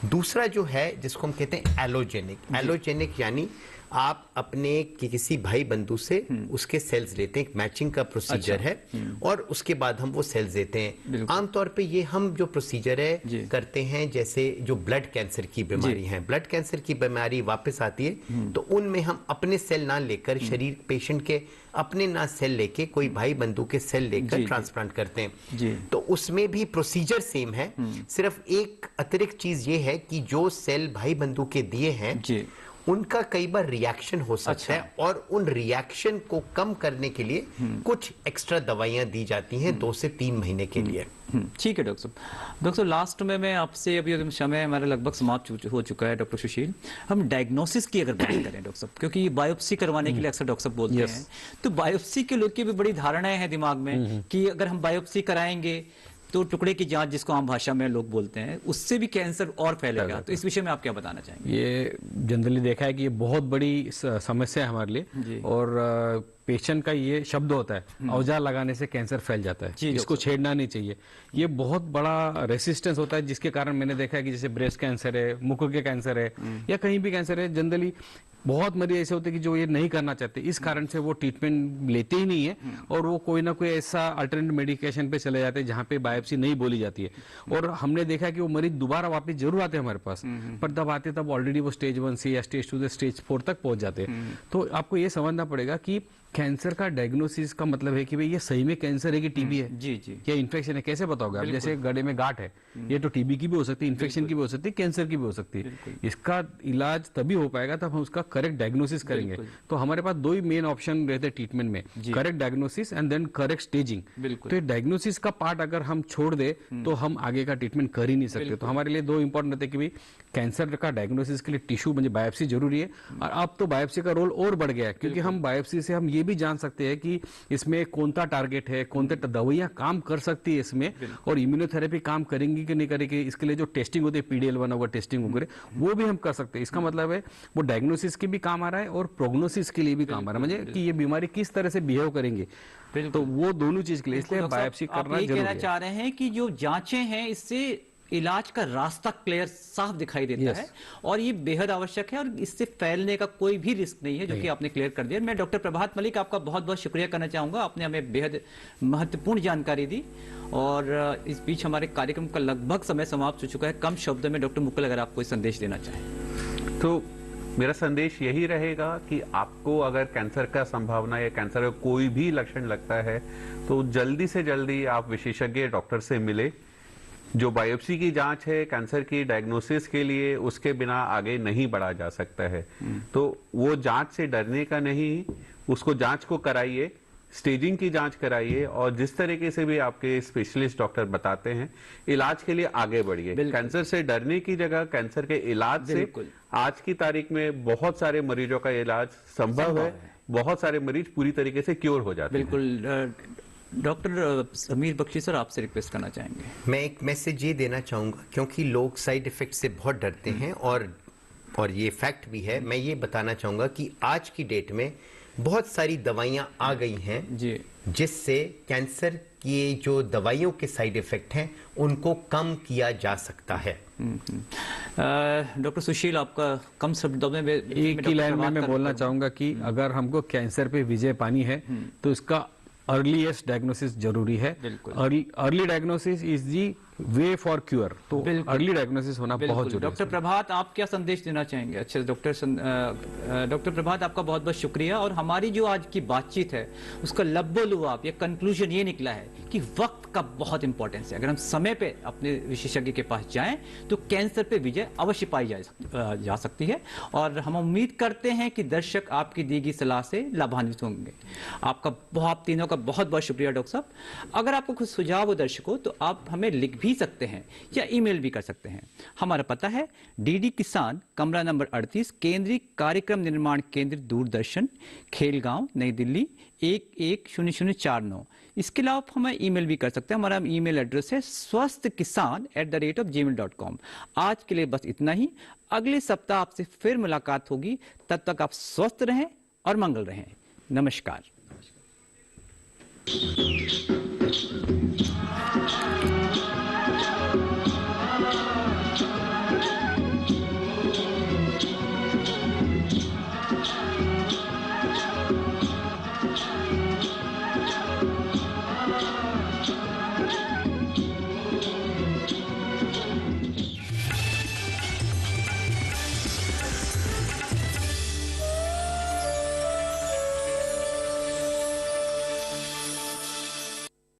दूसरा जो है जिसको हम कहते हैं एलोजेनिक। एलोजेनिक यानी आप अपने किसी भाई बंधु से उसके सेल्स लेते हैं, एक मैचिंग का प्रोसीजर है और उसके बाद हम वो सेल्स देते हैं। आमतौर पे ये हम जो प्रोसीजर है करते हैं, जैसे जो ब्लड कैंसर की बीमारी है, ब्लड कैंसर की बीमारी वापस आती है तो उनमें हम अपने सेल ना लेकर शरीर पेशेंट के अपने ना सेल लेके कोई भाई बंधु के सेल लेकर ट्रांसप्लांट करते हैं। तो उसमें भी प्रोसीजर सेम है, सिर्फ एक अतिरिक्त चीज ये है कि जो सेल भाई बंधु के दिए हैं उनका कई बार रिएक्शन हो सकता है और उन रिएक्शन को कम करने के लिए कुछ एक्स्ट्रा दवाइयां दी जाती हैं 2 से 3 महीने के लिए। ठीक है डॉक्टर साहब। डॉक्टर लास्ट में मैं आपसे, अभी समय हमारा लगभग समाप्त हो चुका है डॉक्टर सुशील, हम डायग्नोसिस की अगर बात करें डॉक्टर साहब, क्योंकि बायोप्सी करवाने के लिए अक्सर डॉक्टर साहब बोलते हैं, तो बायोप्सी के लोग की भी बड़ी धारणाएं हैं दिमाग में कि अगर हम बायोप्सी कराएंगे तो टुकड़े की जांच, जिसको आम भाषा में लोग बोलते हैं, उससे भी कैंसर और फैलेगा। तो इस विषय में आप क्या बताना चाहेंगे? ये जनरली देखा है कि ये बहुत बड़ी समस्या है हमारे लिए और पेशेंट का ये शब्द होता है औजार लगाने से कैंसर फैल जाता है, इसको छेड़ना नहीं चाहिए। ये बहुत बड़ा रेसिस्टेंस होता है जिसके कारण मैंने देखा है कि जैसे ब्रेस्ट कैंसर है, मुख के कैंसर है या कहीं भी कैंसर है, जनरली बहुत मरीज ऐसे होते हैं कि जो ये नहीं करना चाहते, इस कारण से वो ट्रीटमेंट लेते ही नहीं है और वो कोई ना कोई ऐसा अल्टरनेट मेडिकेशन पे चले जाते हैं जहाँ पे बायोप्सी नहीं बोली जाती है। और हमने देखा है कि वो मरीज दोबारा वापस जरूर आते हैं हमारे पास, पर तब आते तब ऑलरेडी वो स्टेज 1 से या स्टेज 2 से स्टेज 4 तक पहुंच जाते हैं। तो आपको ये समझना पड़ेगा कि कैंसर का डायग्नोसिस का मतलब है कि भाई ये सही में कैंसर है कि टीबी है, या इन्फेक्शन है, कैसे बताओगे आप? जैसे गले में गांठ है, ये तो टीबी की भी हो सकती है, इन्फेक्शन की भी हो सकती है, कैंसर की भी हो सकती है। इसका इलाज तभी हो पाएगा तब हम उसका करेक्ट डायग्नोसिस करेंगे। तो हमारे पास 2 ही मेन ऑप्शन रहते हैं ट्रीटमेंट में, correct diagnosis and then correct staging. तो डायग्नोसिस का पार्ट अगर हम छोड़ दे तो हम आगे का ट्रीटमेंट कर ही नहीं सकते। तो हमारे लिए 2 इंपॉर्टेंट रहते हैं कि भाई कैंसर का डायग्नोसिस के लिए टिश्यू म्हणजे बायोप्सी जरूरी है, और अब तो बायोप्सी का रोल और बढ़ गया है क्योंकि हम बायोप्सी से हम ये भी जान सकते हैं कि इसमें कौन सा टारगेट है, कौन से दवाइयां काम कर सकती है इसमें, और इम्यूनोथेरेपी काम करेंगी कि नहीं करेगी, इसके लिए जो टेस्टिंग होती है PDL1 वगैरह टेस्टिंग वगैरह, वो भी हम कर सकते हैं। इसका मतलब है वो डायग्नोसिस के भी काम आ रहा है और प्रोग्नोसिस के लिए भी काम आ रहा है, म्हणजे कि ये बीमारी किस तरह से बिहेव करेंगे, तो वो दोनों चीज के लिए इसलिए बायोप्सी करना जरूरी है। कहना चाह रहे हैं कि जो जांचें हैं इससे इलाज का रास्ता क्लियर साफ दिखाई देता है और ये बेहद आवश्यक है और इससे फैलने का कोई भी रिस्क नहीं है, जो कि आपने क्लियर कर दिया। मैं डॉक्टर प्रभात मलिक आपका बहुत बहुत शुक्रिया करना चाहूंगा, आपने हमें बेहद महत्वपूर्ण जानकारी दी। और इस बीच हमारे कार्यक्रम का लगभग समय समाप्त हो चुका है। कम शब्दों में डॉक्टर मुकुल, अगर आप कोई संदेश देना चाहें तो मेरा संदेश यही रहेगा कि आपको अगर कैंसर का संभावना या कैंसर का कोई भी लक्षण लगता है तो जल्दी से जल्दी आप विशेषज्ञ डॉक्टर से मिले। जो बायोप्सी की जांच है कैंसर की डायग्नोसिस के लिए, उसके बिना आगे नहीं बढ़ा जा सकता है। तो वो जांच से डरने का नहीं, उसको जांच को कराइए, स्टेजिंग की जांच कराइए और जिस तरीके से भी आपके स्पेशलिस्ट डॉक्टर बताते हैं इलाज के लिए आगे बढ़िए। कैंसर से डरने की जगह कैंसर के इलाज से आज की तारीख में बहुत सारे मरीजों का इलाज संभव है। बहुत सारे मरीज पूरी तरीके से क्योर हो जाते हैं। बिल्कुल। डॉक्टर समीर बख्शी सर, आपसे रिक्वेस्ट करना चाहेंगे। मैं एक मैसेज ये देना चाहूंगा, क्योंकि लोग साइड इफेक्ट से बहुत डरते हैं और ये फैक्ट भी है। मैं ये बताना चाहूंगा कि आज की डेट में बहुत सारी दवाइयां आ गई हैं जिससे कैंसर की जो दवाइयों के साइड इफेक्ट हैं उनको कम किया जा सकता है। डॉक्टर सुशील, आपका कम शब्दों में एक ही लाइन में मैं बोलना चाहूंगा कि अगर हमको कैंसर पे विजय पानी है तो इसका अर्लीएस्ट डायग्नोसिस जरूरी है। Early diagnosis is the way for cure. तो अर्ली डायग्नोसिस होना बहुत जरूरी है। डॉक्टर प्रभात, आप क्या संदेश देना चाहेंगे? अच्छा डॉक्टर प्रभात, आपका बहुत बहुत शुक्रिया। और हमारी जो आज की बातचीत है उसका लब्बो-लुआब या कंक्लूजन ये निकला है कि वक्त का बहुत इंपॉर्टेंस है। अगर हम समय पे अपने विशेषज्ञ के पास जाएं तो कैंसर पे विजय अवश्य पाई जा सकती है। और हम उम्मीद करते हैं कि दर्शक आपकी दी गई सलाह से लाभान्वित होंगे। आप तीनों का बहुत बहुत शुक्रिया डॉक्टर साहब। अगर आपको कुछ सुझाव हो दर्शकों तो आप हमें लिख भी सकते हैं या ईमेल भी कर सकते हैं। हमारा पता है डीडी किसान, कमरा नंबर 38, केंद्रीय कार्यक्रम निर्माण केंद्र, दूरदर्शन, खेलगांव, नई दिल्ली 110049। इसके अलावा आप हमें ईमेल भी कर सकते हैं। हमारा ईमेल एड्रेस है swasthkisan@gmail.com। आज के लिए बस इतना ही। अगले सप्ताह आपसे फिर मुलाकात होगी। तब तक आप स्वस्थ रहें और मंगल रहें। नमस्कार।